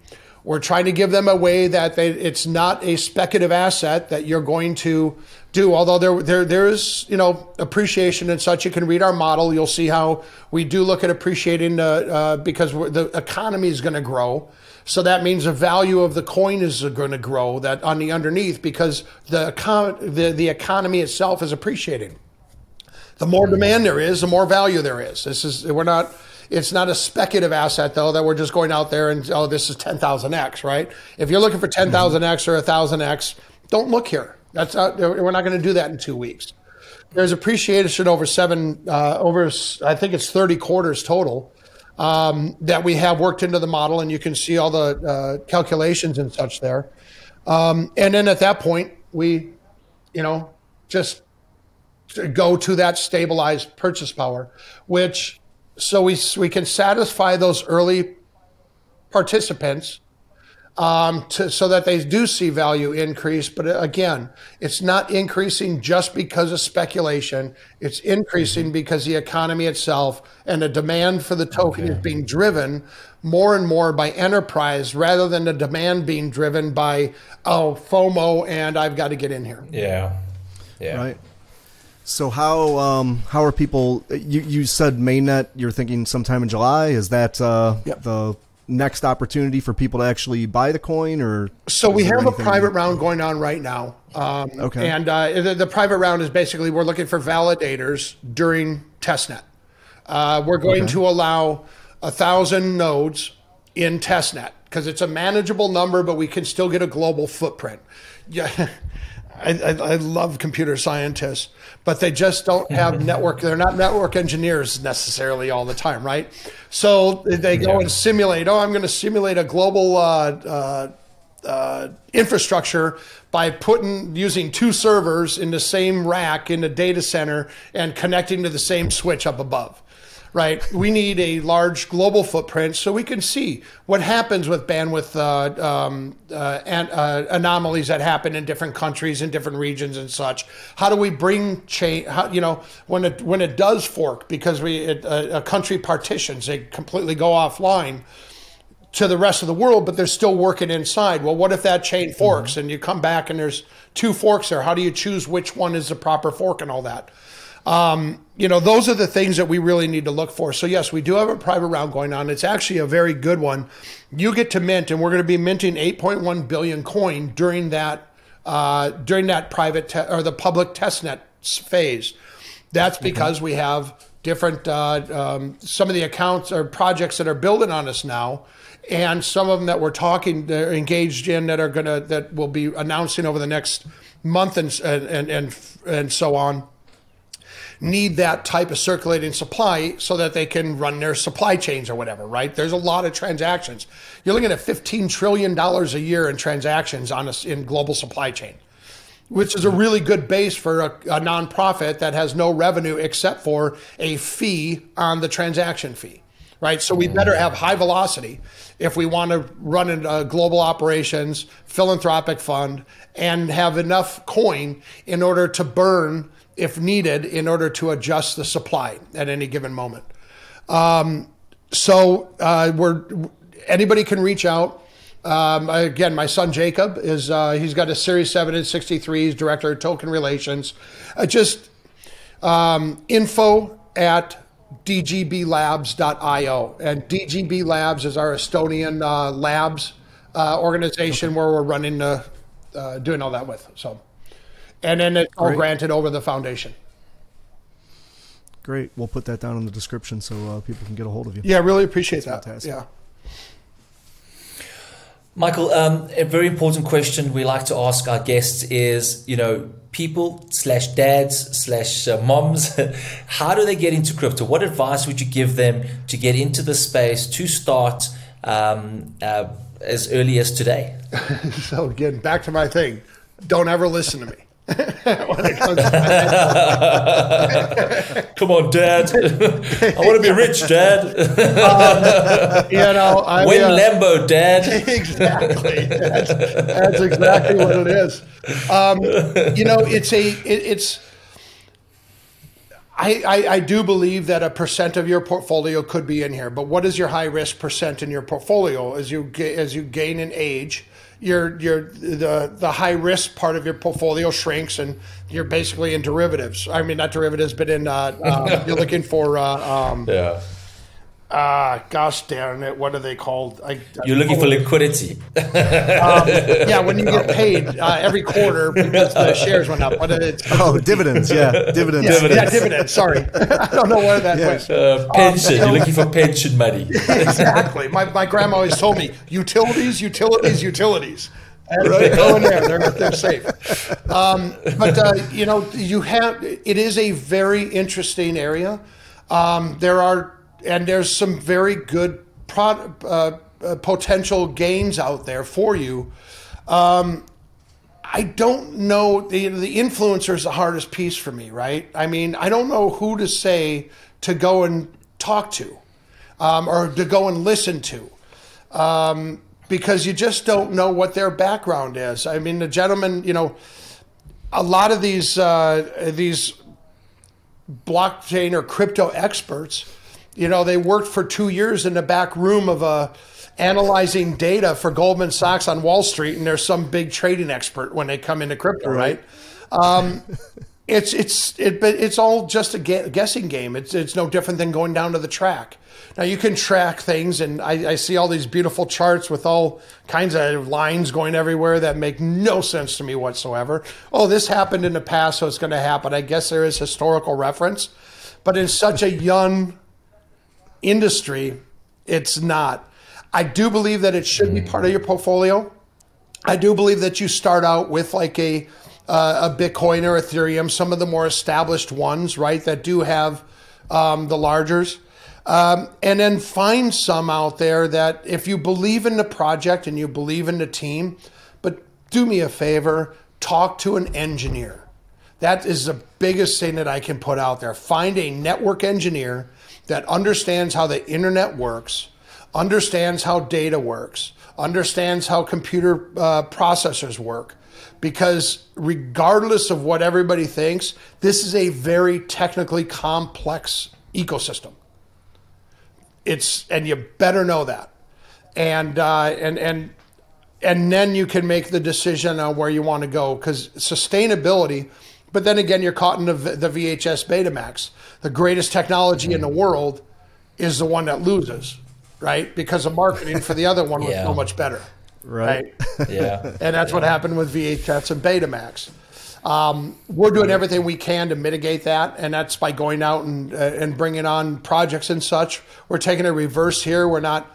We're trying to give them a way that it's not a speculative asset that you're going to do. Although there is appreciation and such. You can read our model. You'll see how we do look at appreciating because the economy is going to grow. So that means the value of the coin is going to grow that on the underneath because the economy itself is appreciating. The more demand there is, the more value there is. It's not a speculative asset though that we're just going out there and this is 10,000x, right? If you're looking for 10,000x or 1,000x, don't look here. We're not going to do that in 2 weeks. There's appreciation over I think it's 30 quarters total. That we have worked into the model, and you can see all the calculations and such there. And then at that point, we, just go to that stabilized purchase power, so we can satisfy those early participants so that they do see value increase. But again, it's not increasing just because of speculation. It's increasing because the economy itself and the demand for the token is being driven more and more by enterprise rather than the demand being driven by, FOMO and I've got to get in here. Yeah. Right. So how are people, you said mainnet, you're thinking sometime in July. Is that the next opportunity for people to actually buy the coin, or? So we have a private round going on right now. Okay. And the private round is basically we're looking for validators during testnet. We're going to allow 1,000 nodes in testnet because it's a manageable number, but we can still get a global footprint. Yeah. I love computer scientists, but they just don't have network. They're not network engineers necessarily all the time, right? So they go and simulate, I'm going to simulate a global infrastructure by using 2 servers in the same rack in the data center and connecting to the same switch up above. Right, we need a large global footprint so we can see what happens with bandwidth anomalies that happen in different countries and different regions and such. How do we bring change? When it does fork because a country partitions, they completely go offline to the rest of the world, but they're still working inside. Well, what if that chain forks and you come back and there's 2 forks there? How do you choose which one is the proper fork and all that? Those are the things that we really need to look for. So yes, we do have a private round going on. It's actually a very good one. You get to mint, and we're going to be minting 8.1 billion coin during that private or the public testnet phase. That's because we have different some of the accounts or projects that are building on us now, and some of them that they're engaged in that we'll be announcing over the next month and so on, need that type of circulating supply so that they can run their supply chains or whatever, right? There's a lot of transactions. You're looking at $15 trillion a year in transactions in global supply chain, which is a really good base for a nonprofit that has no revenue except for a fee on the transaction fee, right? So we better have high velocity if we want to run a global operations philanthropic fund and have enough coin in order to burn if needed, in order to adjust the supply at any given moment. Anybody can reach out. Again, my son Jacob he's got a Series 7 and 63. He's director of token relations. Info at dgblabs.io, and DGB Labs is our Estonian labs organization where we're running doing all that with. So. And then it's all granted over the foundation. Great. We'll put that down in the description so people can get a hold of you. Yeah, really appreciate that. Fantastic. Yeah. Michael, a very important question we like to ask our guests is, people/dads/moms, how do they get into crypto? What advice would you give them to get into the space, to start as early as today? So again, back to my thing. Don't ever listen to me. When it comes Come on, Dad. I want to be rich, Dad. Win Lambo, Dad. Exactly. That's exactly what it is. I do believe that a percent of your portfolio could be in here, but what is your high risk percent in your portfolio as you gain in age? The high risk part of your portfolio shrinks, and you're basically in derivatives. I mean, not derivatives, but in you're looking for gosh darn it, what are they called? You're looking for liquidity. When you get paid every quarter because the shares went up. What is it? Dividends. Yeah, dividends. Yeah, dividends. Sorry, I don't know where that was. Pension. You're looking for pension money. Exactly. My grandma always told me utilities. Right. Go in there. They're safe. It is a very interesting area. There's some very good potential gains out there for you. I don't know, the influencer is the hardest piece for me, right? I mean, I don't know who to say to go and talk to or to go and listen to. Because you just don't know what their background is. I mean, the gentleman, a lot of these blockchain or crypto experts, they worked for 2 years in the back room of analyzing data for Goldman Sachs on Wall Street, and they're some big trading expert when they come into crypto, right? It's all just a guessing game. It's no different than going down to the track. Now you can track things, and I see all these beautiful charts with all kinds of lines going everywhere that make no sense to me whatsoever. Oh, this happened in the past, so it's going to happen. I guess there is historical reference, but in such a young industry, it's not. I do believe that it should be part of your portfolio. I do believe that you start out with like a Bitcoin or Ethereum, some of the more established ones, right, that do have the largers. And then find some out there that if you believe in the project and you believe in the team, but do me a favor, talk to an engineer. That is the biggest thing that I can put out there. Find a network engineer that understands how the internet works, understands how data works, understands how computer processors work. Because regardless of what everybody thinks, this is a very technically complex ecosystem. And you better know that. And then you can make the decision on where you want to go, because sustainability But then again, you're caught in the VHS Betamax. The greatest technology in the world is the one that loses, right? Because the marketing for the other one was so much better. Right. Yeah. And that's what happened with VHS and Betamax. We're doing everything we can to mitigate that, and that's by going out and bringing on projects and such. We're taking a reverse here. We're not,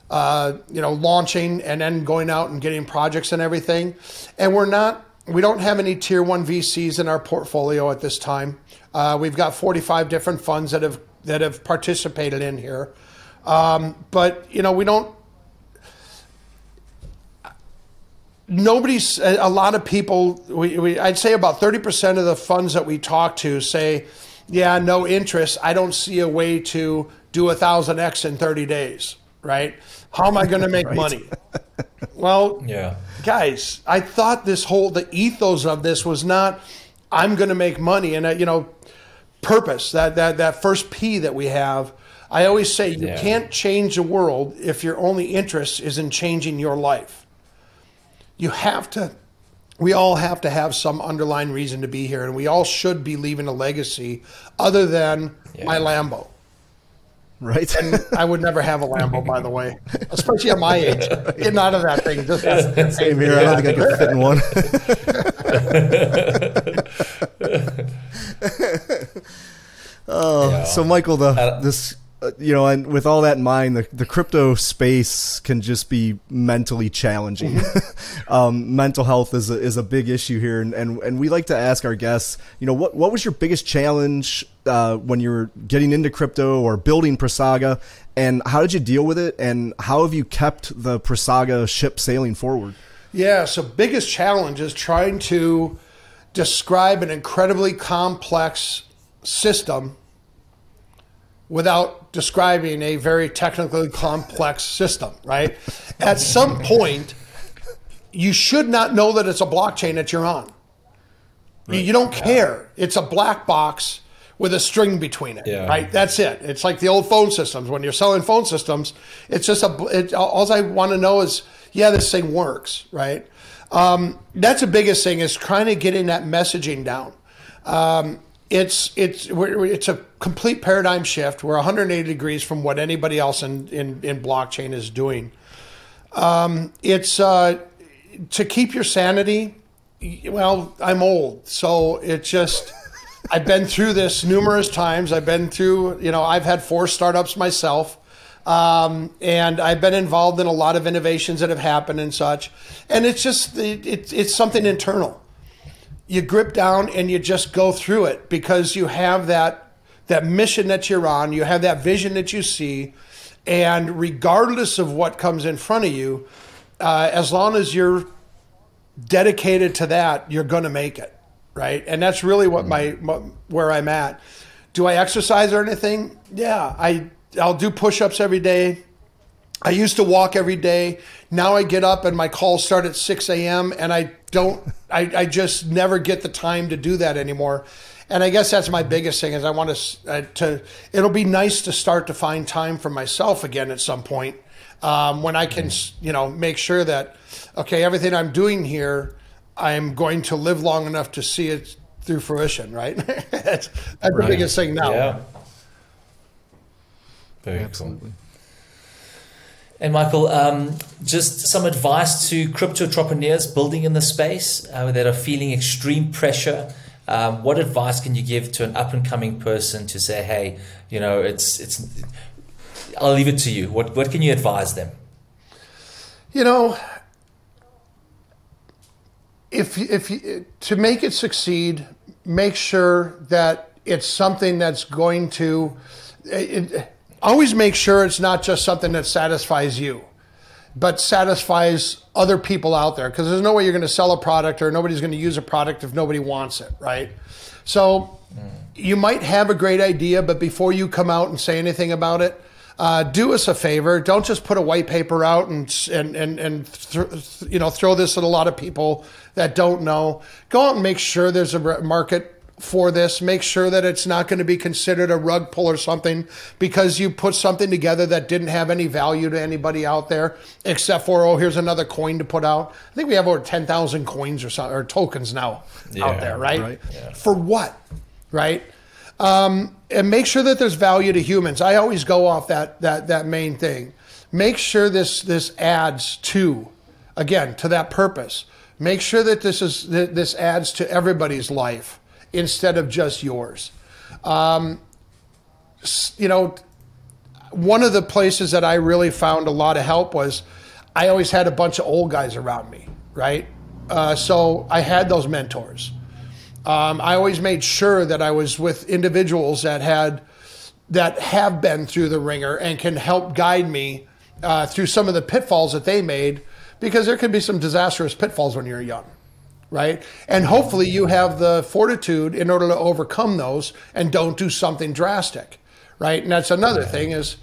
launching and then going out and getting projects and everything. And we don't have any tier 1 VCs in our portfolio at this time. We've got 45 different funds that have participated in here. But we don't. A lot of people, I'd say about 30% of the funds that we talk to say, yeah, no interest. I don't see a way to do 1,000x in 30 days, right? How am I going to make money? Well, guys, I thought the ethos of this was not, I'm going to make money. And, purpose, that first P that we have, I always say you can't change the world if your only interest is in changing your life. We all have to have some underlying reason to be here, and we all should be leaving a legacy other than my Lambo. Right. And I would never have a Lambo, by the way, especially at my age. Getting out of that thing. Same here. I don't think I could fit in one. So Michael, and with all that in mind, the crypto space can just be mentally challenging. Mental health is a big issue here, and we like to ask our guests, what was your biggest challenge when you were getting into crypto or building PraSaga, and how did you deal with it, and how have you kept the PraSaga ship sailing forward? Yeah, so biggest challenge is trying to describe an incredibly complex system without describing a very technically complex system, right? At some point, you should not know that it's a blockchain that you're on. Right. You don't care. It's a black box with a string between it, right? That's it. It's like the old phone systems. When you're selling phone systems, it's just all I want to know is, this thing works, right? That's the biggest thing, is trying to getting that messaging down. It's a complete paradigm shift. We're 180 degrees from what anybody else in blockchain is doing. It's to keep your sanity. Well, I'm old, so it's just, I've been through this numerous times. I've been through, I've had 4 startups myself. And I've been involved in a lot of innovations that have happened and such. And it's just, it's something internal. You grip down and you just go through it because you have that mission that you're on, you have that vision that you see, and regardless of what comes in front of you, as long as you're dedicated to that, you're going to make it, right? And that's really what where I'm at. Do I exercise or anything? Yeah, I'll do push-ups every day. I used to walk every day. Now I get up and my calls start at 6 a.m. and I just never get the time to do that anymore. And I guess that's my biggest thing, is I want to it'll be nice to start to find time for myself again at some point, when I can, make sure that, okay, everything I'm doing here, I'm going to live long enough to see it through fruition, right? That's the biggest thing now. Yeah. Very absolutely. And Michael, just some advice to crypto entrepreneurs building in the space that are feeling extreme pressure. What advice can you give to an up and coming person to say, hey, it's I'll leave it to you. What can you advise them? If to make it succeed, make sure that it's something that's going to always make sure it's not just something that satisfies you, but satisfies other people out there, because there's no way you're going to sell a product or nobody's going to use a product if nobody wants it, right? So you might have a great idea, but before you come out and say anything about it, do us a favor. Don't just put a white paper out and throw this at a lot of people that don't know. Go out and make sure there's a market for this. Make sure that it's not going to be considered a rug pull or something because you put something together that didn't have any value to anybody out there except for, oh, here's another coin to put out. I think we have over 10,000 coins or tokens now out there, right? Yeah. For what, right? And make sure that there's value to humans. I always go off that main thing. Make sure this adds to, again, to that purpose. Make sure that this adds to everybody's life instead of just yours. One of the places that I really found a lot of help was I always had a bunch of old guys around me, right? So I had those mentors. I always made sure that I was with individuals that have been through the ringer and can help guide me through some of the pitfalls that they made, because there can be some disastrous pitfalls when you're young, right? And hopefully you have the fortitude in order to overcome those and don't do something drastic, right? And that's another thing is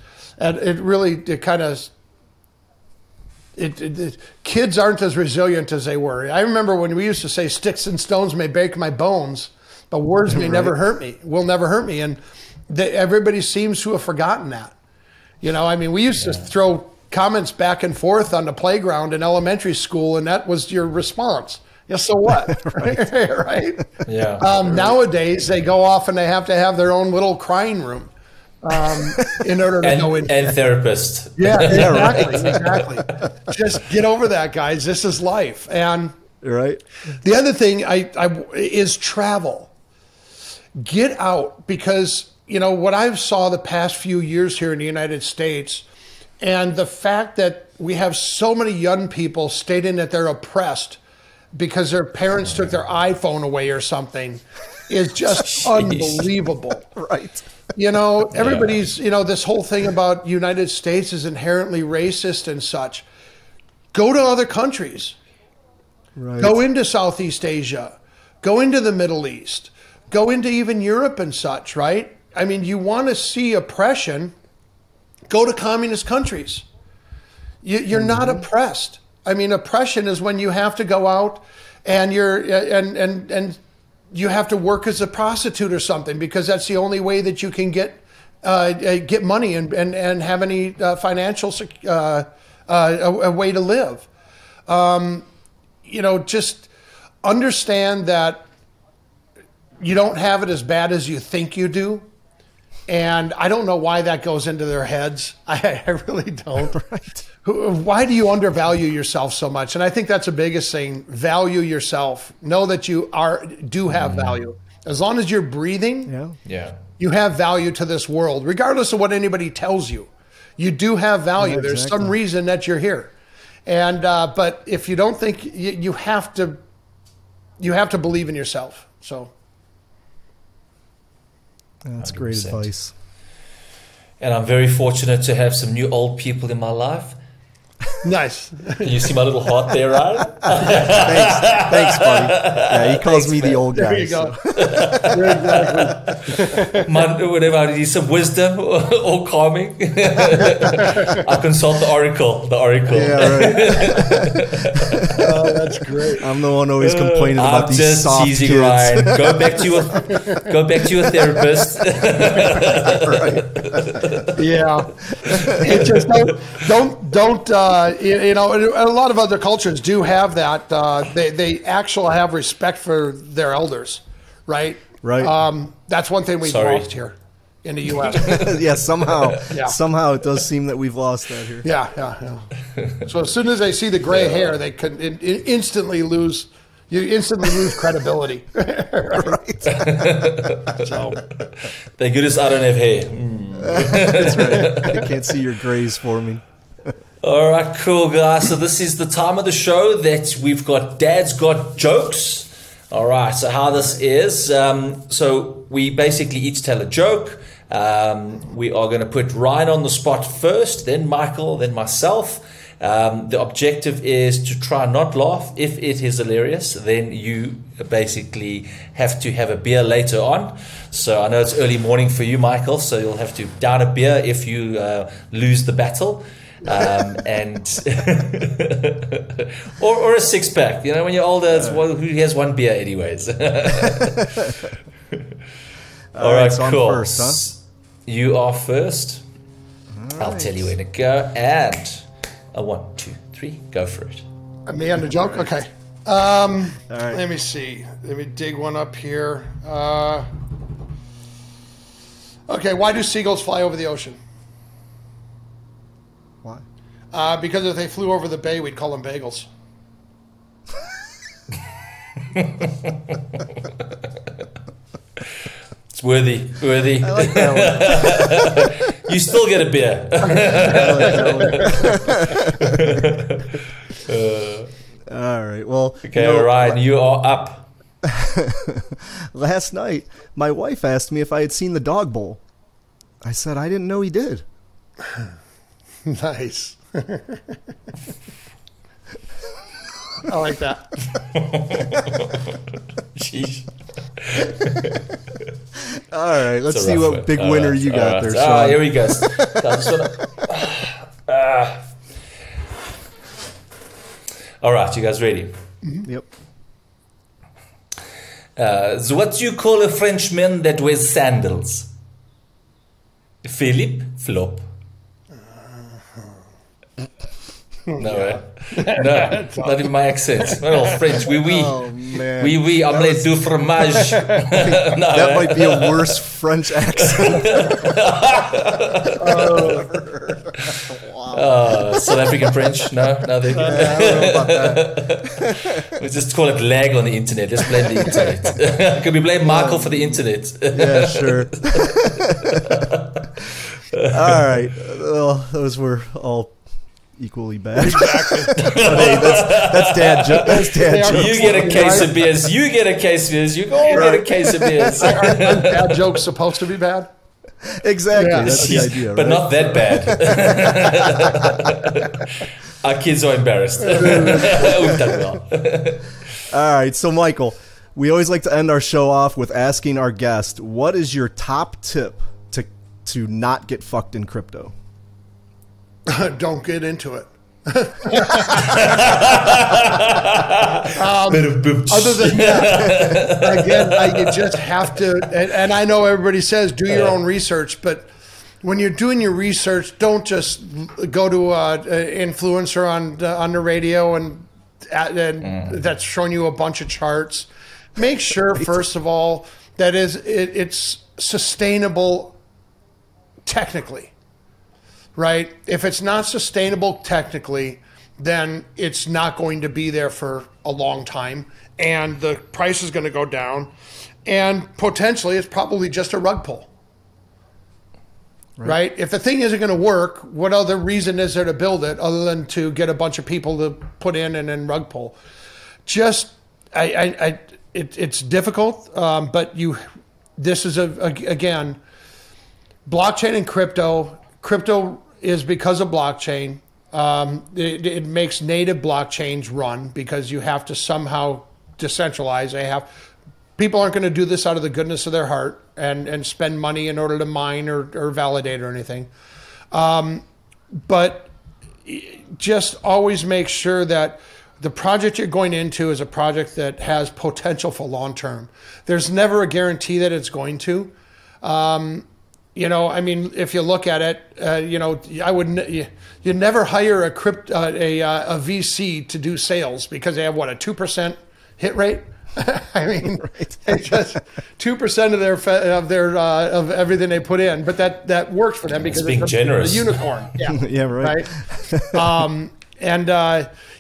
kids aren't as resilient as they were. I remember when we used to say sticks and stones may break my bones, but words may never hurt me, will never hurt me. And everybody seems to have forgotten that. We used to throw comments back and forth on the playground in elementary school, and that was your response. Yeah, so what? Right? Yeah. Nowadays, they go off and they have to have their own little crying room in order to go in. And therapist. Yeah, exactly. Just get over that, guys. This is life. And right. The other thing is travel. Get out, because what I've saw the past few years here in the United States, and the fact that we have so many young people stating that they're oppressed because their parents took their iPhone away or something is just unbelievable. Right. Everybody's, this whole thing about United States is inherently racist and such. Go to other countries. Right. Go into Southeast Asia. Go into the Middle East. Go into even Europe and such, right? You want to see oppression, go to communist countries. You're not oppressed. Oppression is when you have to go out and you have to work as a prostitute or something, because that's the only way that you can get money and have any financial a way to live. Just understand that you don't have it as bad as you think you do. And I don't know why that goes into their heads. I really don't. Right. Why do you undervalue yourself so much? And I think that's the biggest thing. Value yourself. Know that you do have value. As long as you're breathing, you have value to this world, regardless of what anybody tells you. You do have value. Yeah, There's some reason that you're here. And but if you don't think, you have to believe in yourself. So. That's 100%. Great advice. And I'm very fortunate to have some new old people in my life. Nice. You see my little heart there, right? Thanks, buddy. Yeah, he calls me the old guy. There you go. Exactly. Whenever I need some wisdom or calming, I consult the oracle. Yeah, right. Oh, that's great. I'm the one always complaining about these just soft teasing kids. Ryan. Go back to your therapist. Right. Yeah. Just don't. A lot of other cultures do have that. They actually have respect for their elders, right? Right. That's one thing we've lost here in the U.S. Yeah, somehow it does seem that we've lost that here. Yeah. So as soon as they see the gray hair, they can instantly lose. You instantly lose credibility. Right. So, thank goodness I don't have hair. That's right. I can't see your grays for me. All right, cool, guys. So this is the time of the show that we've got Dad's Got Jokes. All right, so how this is, so we basically each tell a joke. We are going to put Ryan on the spot first, then Michael, then myself. The objective is to try not laugh. If it is hilarious, then you basically have to have a beer later on. So I know it's early morning for you, Michael, so you'll have to down a beer if you lose the battle. And or a 6-pack, when you're older, who has one beer anyways. All right, so cool. I'm first, huh? You are first. I'll tell you when to go. And a 1, 2, 3, go for it. Me on the joke? Okay. Let me see. Let me dig one up here. Okay, why do seagulls fly over the ocean? Why? Because if they flew over the bay, we'd call them bagels. It's worthy. I like that one. You still get a beer. All right. Well, Okay, Ryan, you are up. Last night, my wife asked me if I had seen the dog bowl. I said I didn't know he did. Nice. I like that. Jeez. All right, let's see rough what one. big All winner right, you all got right. there, Sean. Here we go. All right, you guys ready? Yep. So what do you call a Frenchman that wears sandals? Philip Flop. No, right? No, not in my accent. Not all French. Oui, oui. Oh, man. Oui, oui, omelette du fromage. No, That might be a worse French accent. South African French? No, nothing. I don't know about that. We just call it lag on the internet. Let's blame the internet. Can we blame Michael for the internet? Yeah, sure. All right. Well, those were all equally bad. Hey, that's dad joke. That's dad joke. You get a case of beers. You get a case of beers. You all get a case of beers. Aren't bad jokes supposed to be bad? Exactly. Yeah. That's the idea, But right? not that bad. Our kids are embarrassed. We've done well. All right. So, Michael, we always like to end our show off with asking our guest, what is your top tip to not get fucked in crypto? Don't get into it. Other than that, again, you just have to, and I know everybody says do your own research, but when you're doing your research, don't just go to an influencer on the radio and that's showing you a bunch of charts. Make sure, first of all, that it's sustainable technically. Right? If it's not sustainable technically, then it's not going to be there for a long time, and the price is going to go down, and potentially it's probably just a rug pull. Right? If the thing isn't going to work, what other reason is there to build it other than to get a bunch of people to put in and then rug pull? Just, it's difficult, but this is again, blockchain and crypto. Crypto is because of blockchain. It makes native blockchains run because you have to somehow decentralize. People aren't going to do this out of the goodness of their heart and spend money in order to mine or validate or anything. But just always make sure that the project you're going into is a project that has potential for long term. There's never a guarantee that it's going to. I mean, if you look at it, you never hire a VC to do sales because they have a 2% hit rate. I mean, it's just 2% of everything they put in, but that works for them because it's being generous. A unicorn. Yeah, yeah, right.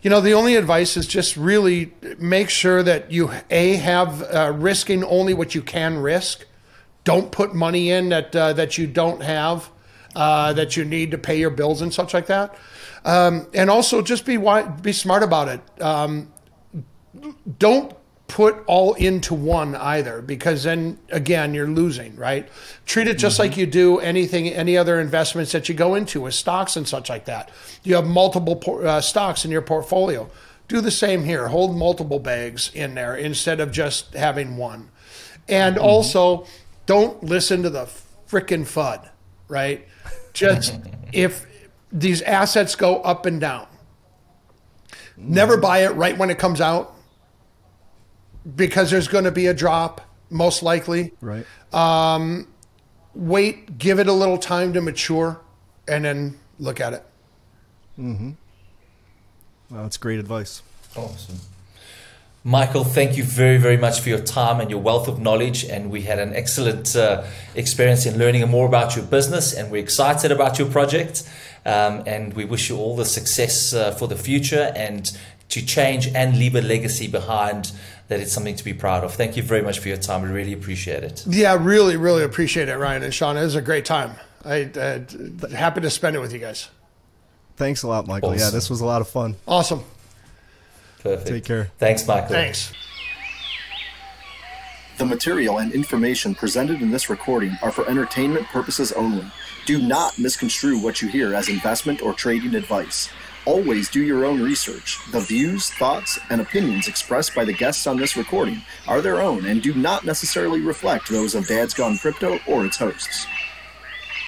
The only advice is just really make sure that you have risking only what you can risk. Don't put money in that you don't have, that you need to pay your bills and such like that. And also just be smart about it. Don't put all into one either, because then again you're losing. Right? Treat it just like you do any other investments that you go into with stocks and such like that. You have multiple stocks in your portfolio. Do the same here. Hold multiple bags in there instead of just having one. And also, don't listen to the frickin' FUD, right? Just if these assets go up and down, never buy it right when it comes out because there's going to be a drop most likely. Right. Wait, give it a little time to mature, and then look at it. Mm-hmm. Well, that's great advice. Awesome. Michael, thank you very, very much for your time and your wealth of knowledge. And we had an excellent experience in learning more about your business, and we're excited about your project. And we wish you all the success for the future, and to change and leave a legacy behind that it's something to be proud of. Thank you very much for your time. We really appreciate it. Yeah, really, really appreciate it, Ryan and Sean. It was a great time. Happy to spend it with you guys. Thanks a lot, Michael. Awesome. Yeah, this was a lot of fun. Awesome. Perfect. Take care. Thanks, Michael. Thanks. The material and information presented in this recording are for entertainment purposes only. Do not misconstrue what you hear as investment or trading advice. Always do your own research. The views, thoughts, and opinions expressed by the guests on this recording are their own and do not necessarily reflect those of Dad's Gone Crypto or its hosts.